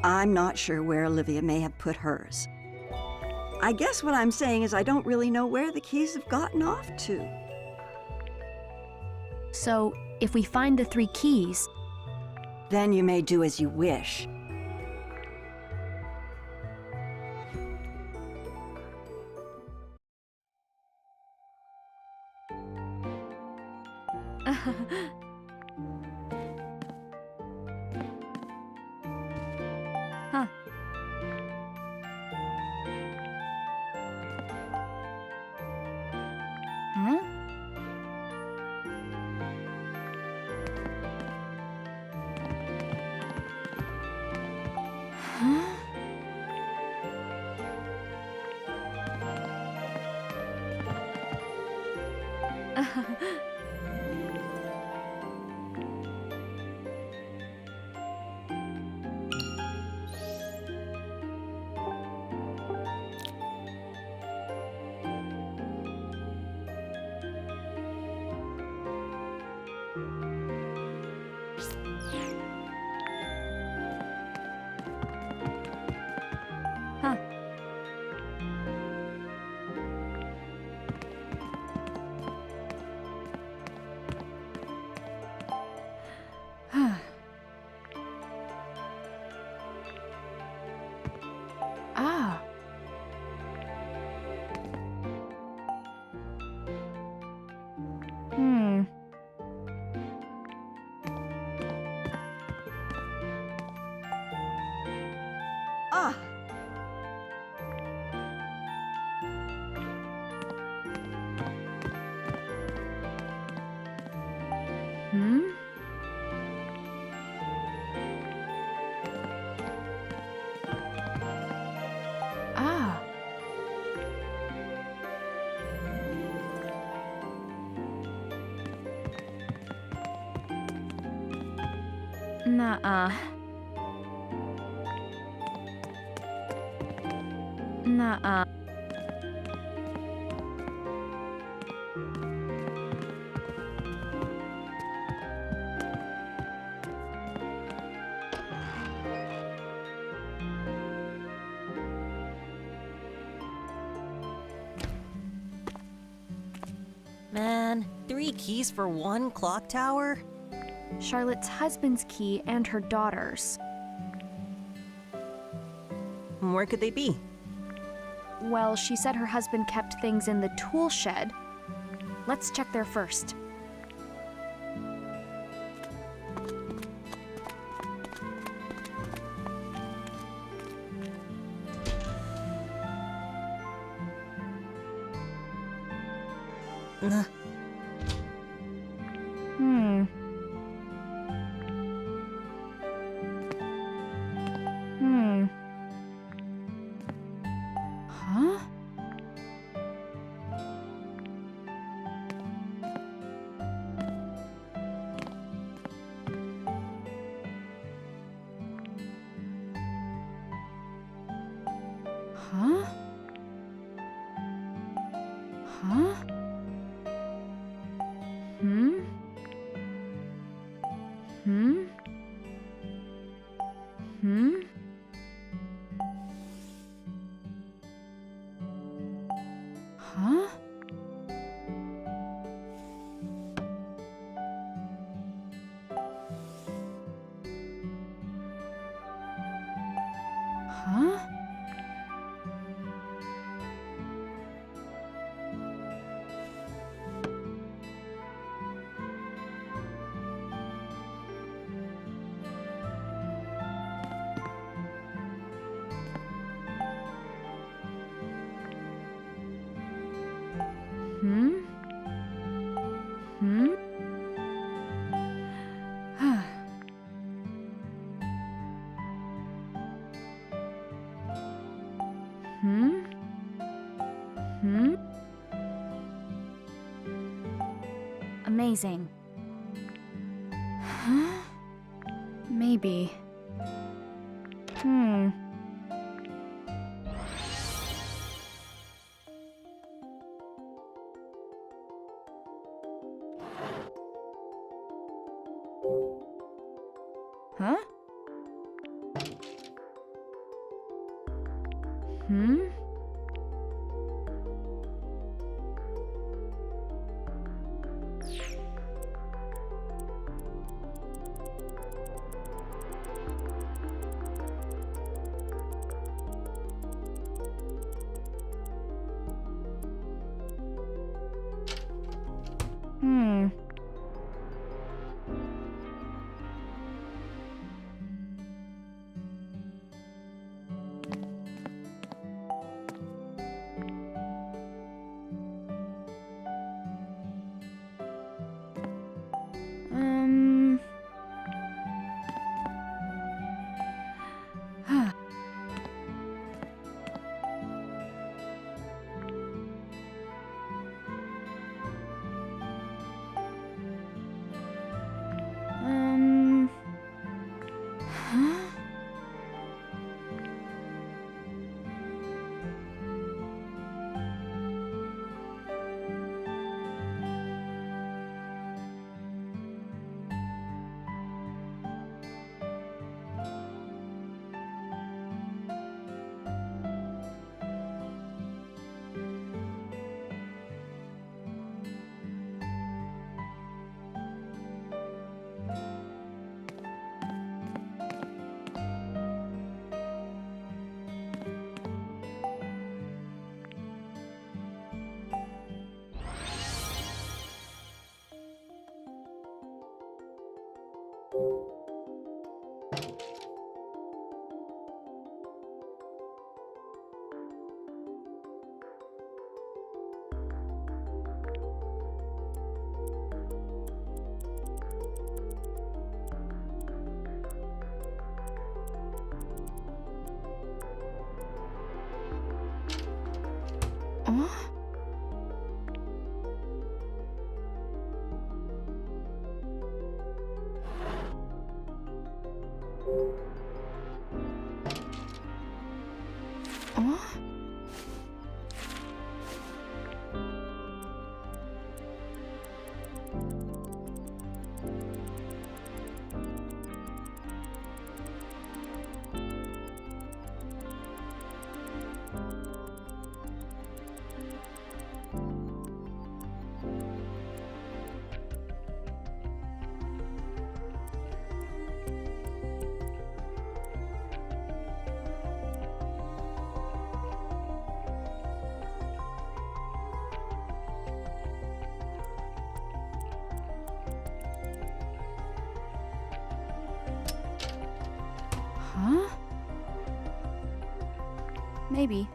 I'm not sure where Olivia may have put hers. I guess what I'm saying is I don't really know where the keys have gotten off to. So, if we find the 3 keys, Then you may do as you wish. Huh. Huh? Huh? Huh. Ah. Hmm. Ah! Hmm? Ah. Nuh-uh. Nuh-uh. man. 3 keys for one clock tower? Charlotte's husband's key and her daughter's. Where could they be? Well, she said her husband kept things in the tool shed. Let's check there first. Huh? Huh? Huh? Hmm? Hmm? Hmm? Huh? Huh? Hmm? Hmm? Hmm? Hmm? Amazing. Huh? Maybe. Hmm. Huh? Hmm? Hmm. Huh. Huh? Oh? Oh? maybe.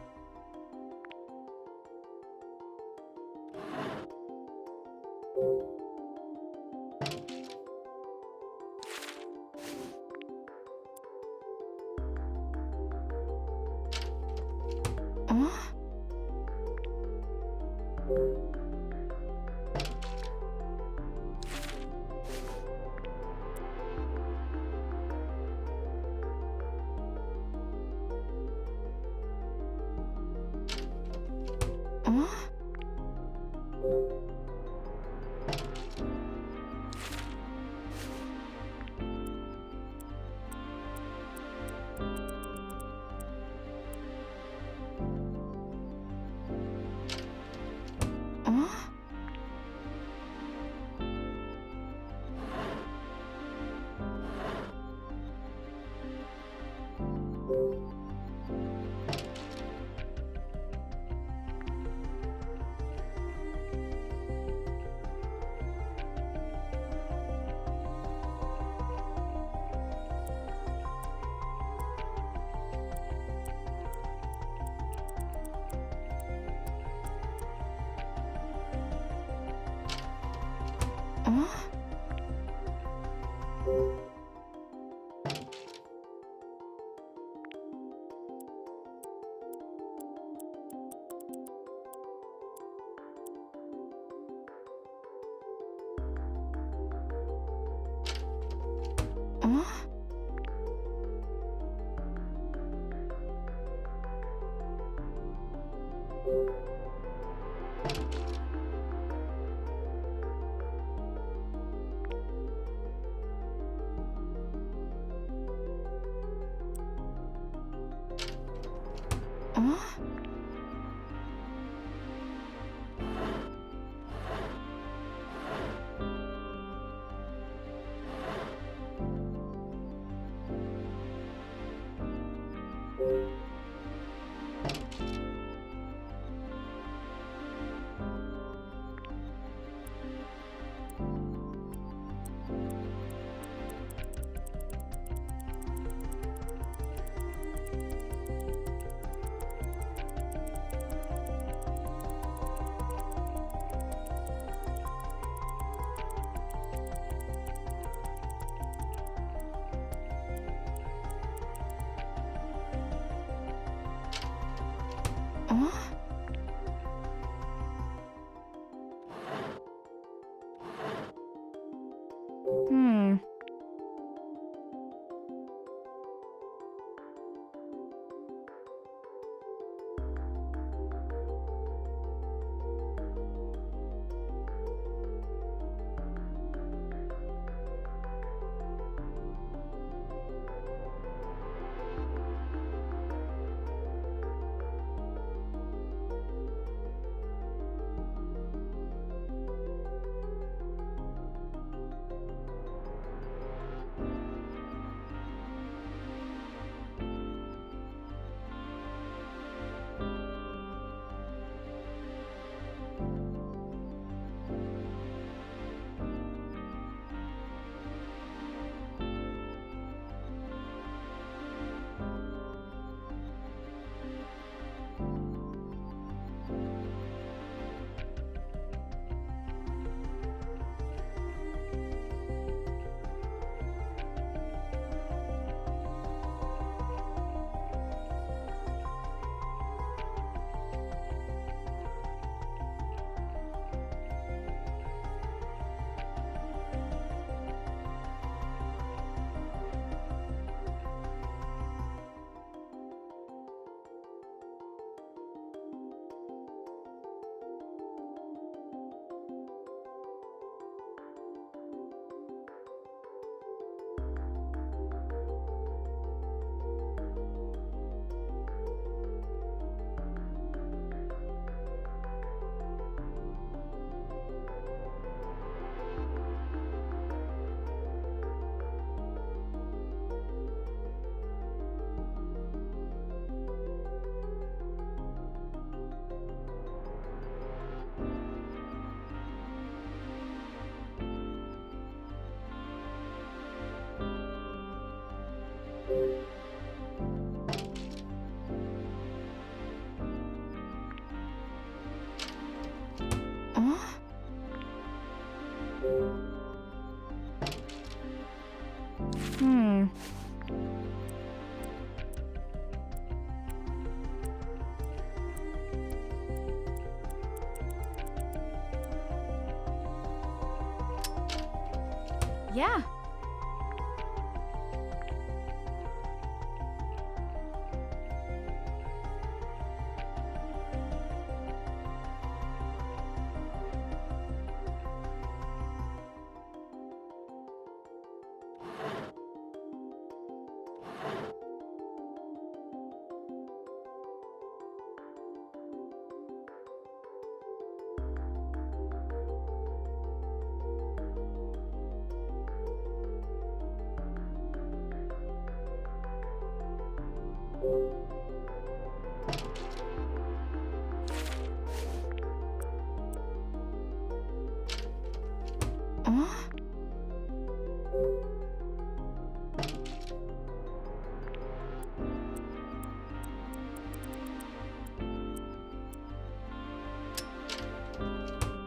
Yeah.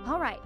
All right.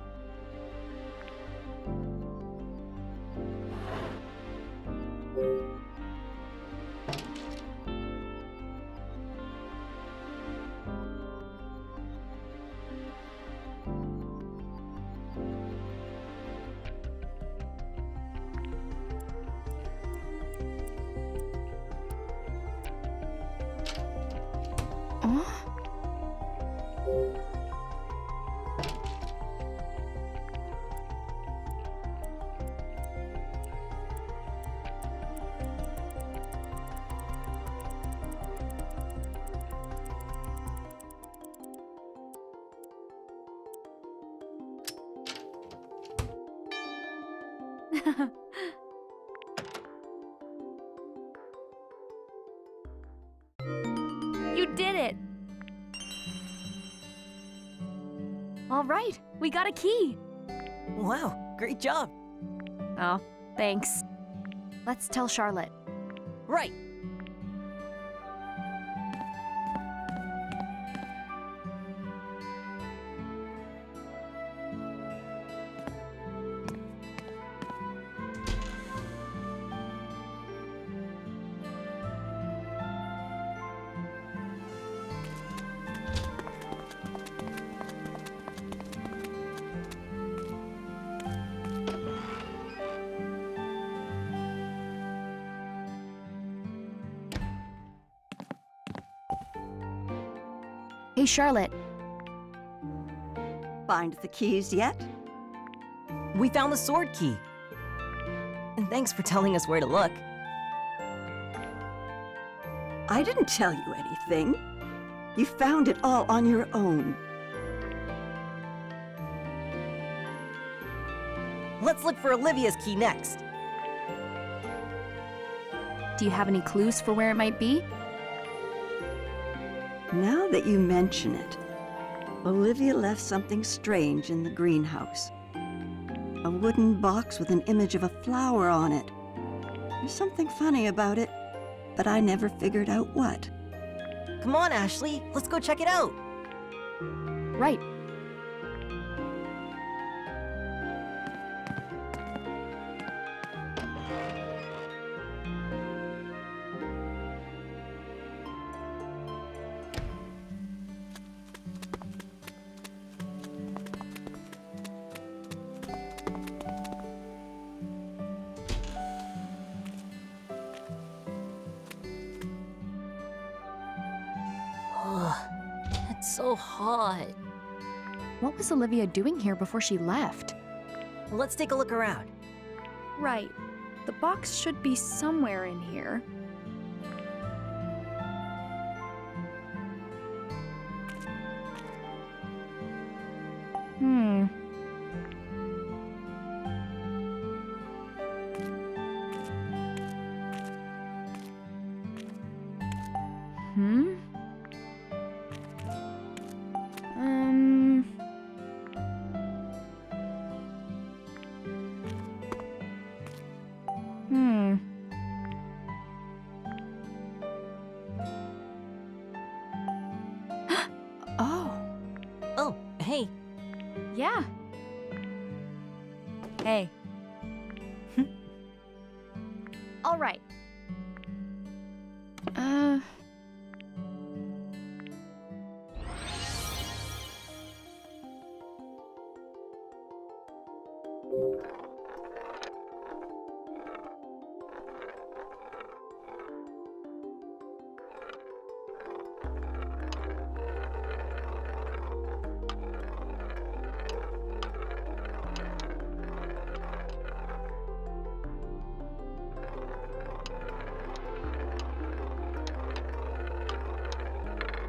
You did it! All right, we got a key. Wow, great job. Oh, thanks. Let's tell Charlotte. Right. Hey, Charlotte. Find the keys yet? We found the sword key. And thanks for telling us where to look. I didn't tell you anything. You found it all on your own. Let's look for Olivia's key next. Do you have any clues for where it might be? Now that you mention it, Olivia left something strange in the greenhouse. A wooden box with an image of a flower on it. There's something funny about it, but I never figured out what. Come on, Ashley, let's go check it out. Right. It's so hot. What was Olivia doing here before she left? Let's take a look around. Right. The box should be somewhere in here. Oh, hey. Yeah. Hey. All right.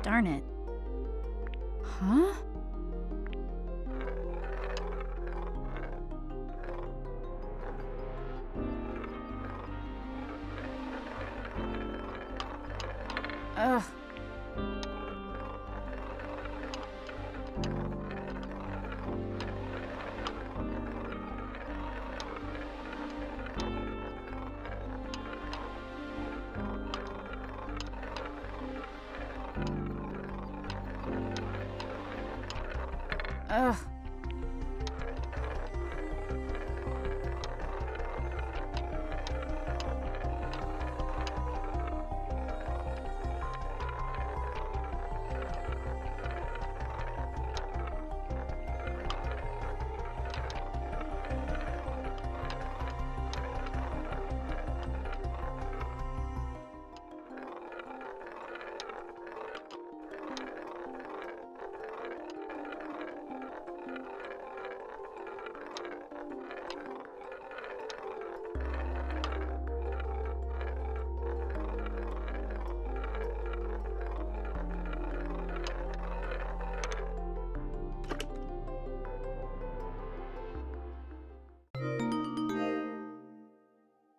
Darn it. Huh? Ugh. Ugh.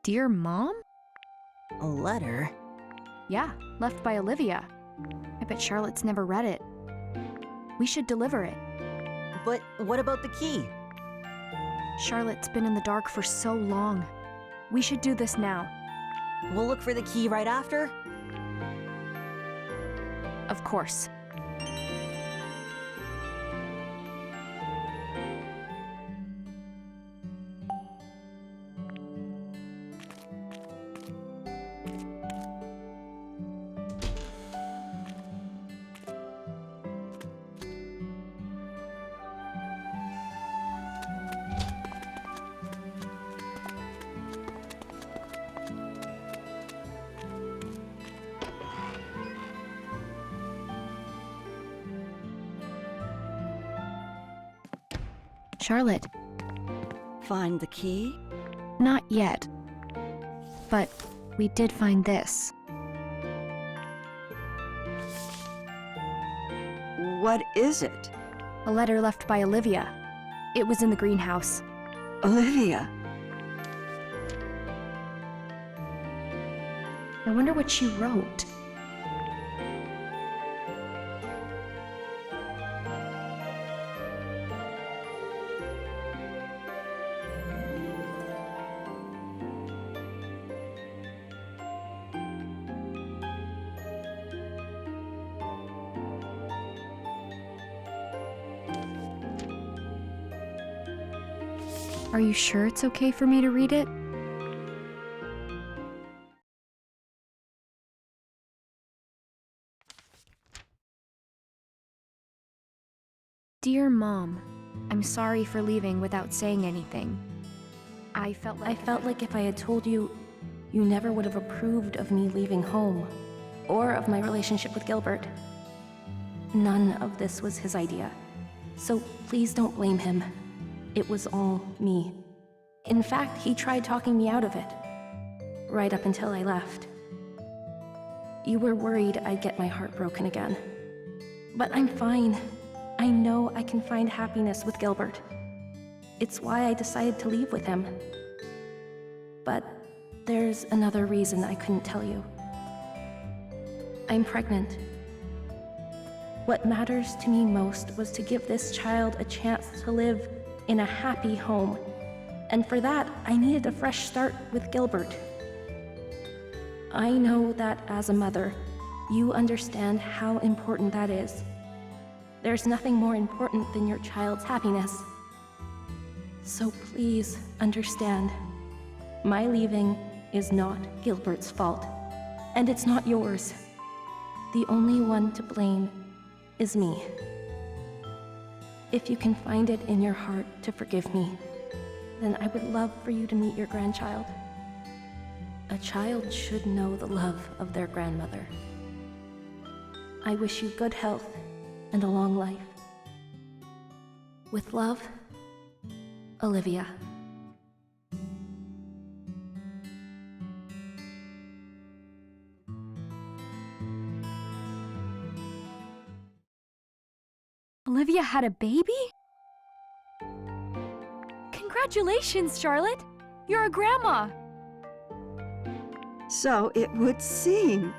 Dear Mom? A letter? Yeah, left by Olivia. I bet Charlotte's never read it. We should deliver it. But what about the key? Charlotte's been in the dark for so long. We should do this now. We'll look for the key right after? Of course. Charlotte, Find the key? not yet. But we did find this. What is it? A letter left by Olivia. It was in the greenhouse. Olivia. I wonder what she wrote. Are you sure it's okay for me to read it? Dear Mom, I'm sorry for leaving without saying anything. I felt like if I had told you, you never would have approved of me leaving home, or of my relationship with Gilbert. None of this was his idea, so please don't blame him. It was all me. In fact, he tried talking me out of it, right up until I left. You were worried I'd get my heart broken again. But I'm fine. I know I can find happiness with Gilbert. It's why I decided to leave with him. But there's another reason I couldn't tell you. I'm pregnant. What matters to me most was to give this child a chance to live in a happy home. And for that, I needed a fresh start with Gilbert. I know that as a mother, you understand how important that is. There's nothing more important than your child's happiness. So please understand, my leaving is not Gilbert's fault, and it's not yours. The only one to blame is me. If you can find it in your heart to forgive me, then I would love for you to meet your grandchild. A child should know the love of their grandmother. I wish you good health and a long life. With love, Olivia. Olivia had a baby? Congratulations, Charlotte! You're a grandma! So it would seem.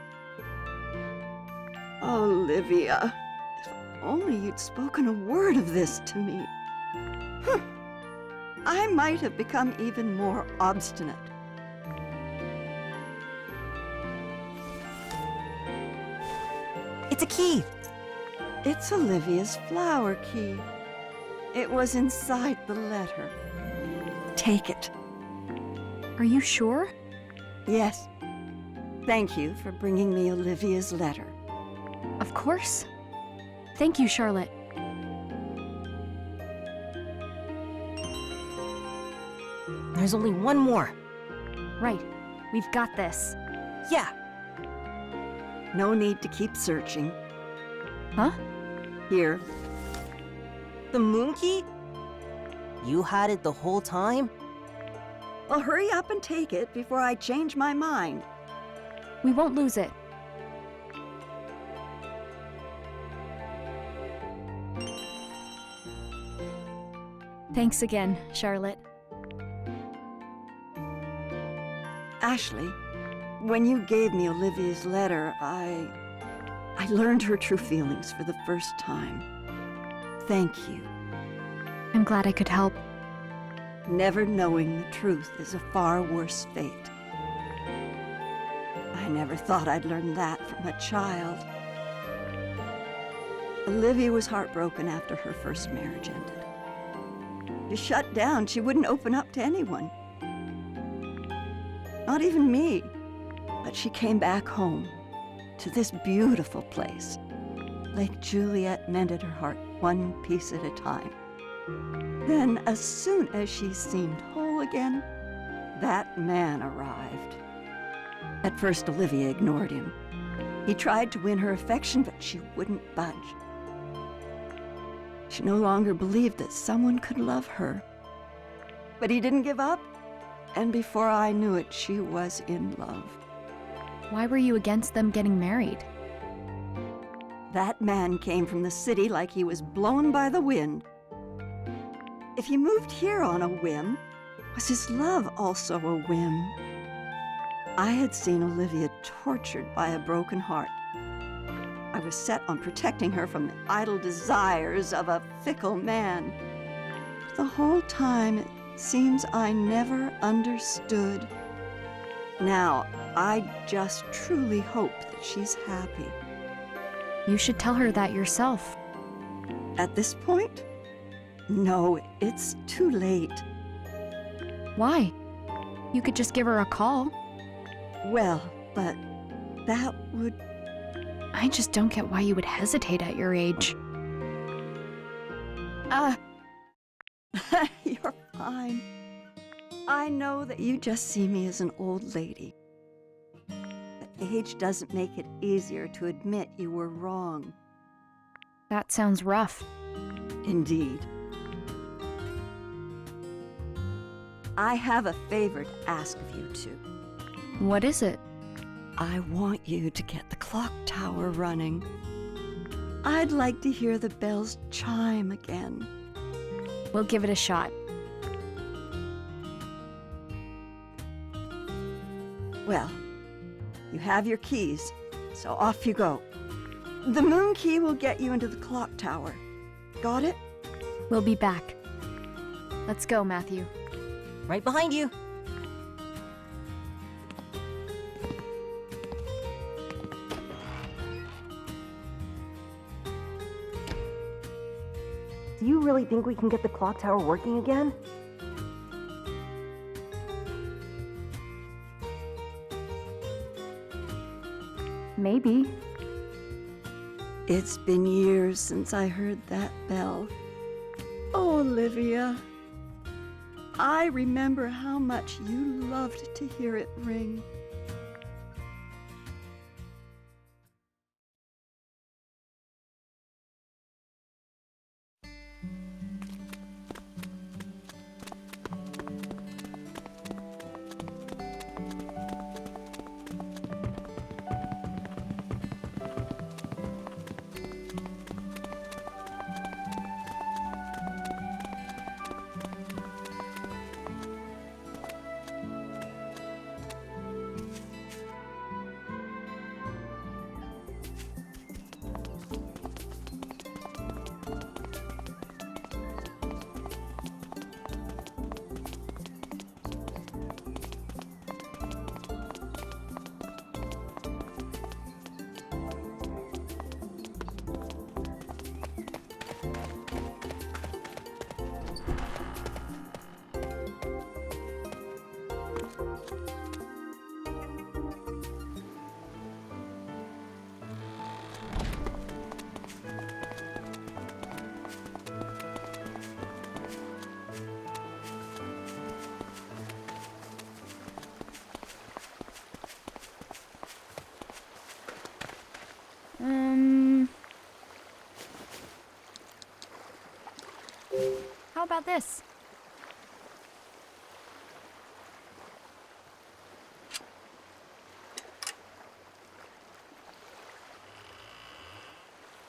Olivia, if only you'd spoken a word of this to me. I might have become even more obstinate. It's a key. It's Olivia's flower key. It was inside the letter. Take it. Are you sure? Yes. Thank you for bringing me Olivia's letter. Of course. Thank you, Charlotte. There's only one more. Right. We've got this. Yeah. No need to keep searching. Huh? Here. The moon key? You had it the whole time? Well, hurry up and take it before I change my mind. We won't lose it. Thanks again, Charlotte. Ashley, when you gave me Olivia's letter, I learned her true feelings for the first time. Thank you. I'm glad I could help. Never knowing the truth is a far worse fate. I never thought I'd learn that from a child. Olivia was heartbroken after her first marriage ended. She shut down. She wouldn't open up to anyone. Not even me. But she came back home to this beautiful place. Lake Juliet mended her heart one piece at a time. Then, as soon as she seemed whole again, that man arrived. At first, Olivia ignored him. He tried to win her affection, but she wouldn't budge. She no longer believed that someone could love her. But he didn't give up, and before I knew it, she was in love. Why were you against them getting married? That man came from the city like he was blown by the wind. If he moved here on a whim, was his love also a whim? I had seen Olivia tortured by a broken heart. I was set on protecting her from the idle desires of a fickle man. But the whole time, it seems I never understood. Now, I just truly hope that she's happy. You should tell her that yourself. At this point? No, it's too late. Why? You could just give her a call. Well, but that would... I just don't get why you would hesitate at your age. You're fine. I know that you just see me as an old lady. But age doesn't make it easier to admit you were wrong. That sounds rough. Indeed. I have a favor to ask of you two. What is it? I want you to get the clock tower running. I'd like to hear the bells chime again. We'll give it a shot. Well, you have your keys, so off you go. The moon key will get you into the clock tower. Got it? We'll be back. Let's go, Matthew. Right behind you. Do you really think we can get the clock tower working again? Maybe. It's been years since I heard that bell. Oh, Olivia. I remember how much you loved to hear it ring. How about this?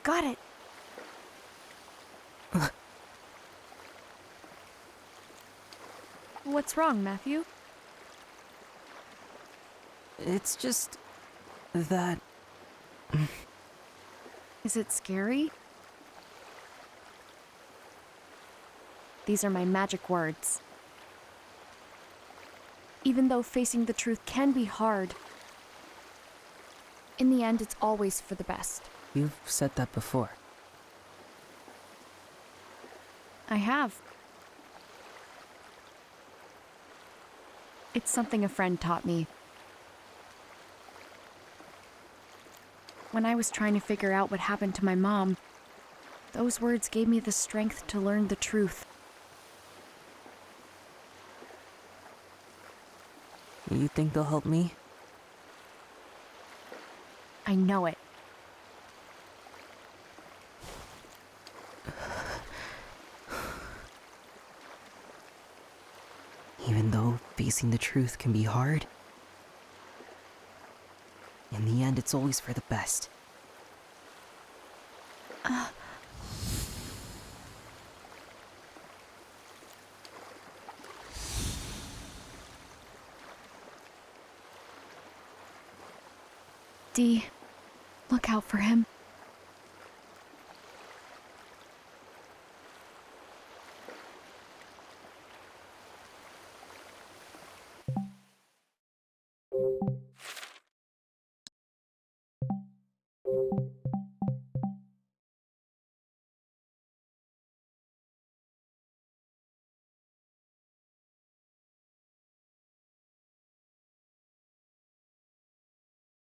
Got it. What's wrong, Matthew? It's just that. Is it scary? These are my magic words. Even though facing the truth can be hard, in the end, it's always for the best. You've said that before. I have. It's something a friend taught me. When I was trying to figure out what happened to my mom, those words gave me the strength to learn the truth. You think they'll help me? I know it. Even though facing the truth can be hard, in the end, it's always for the best. Dee, look out for him.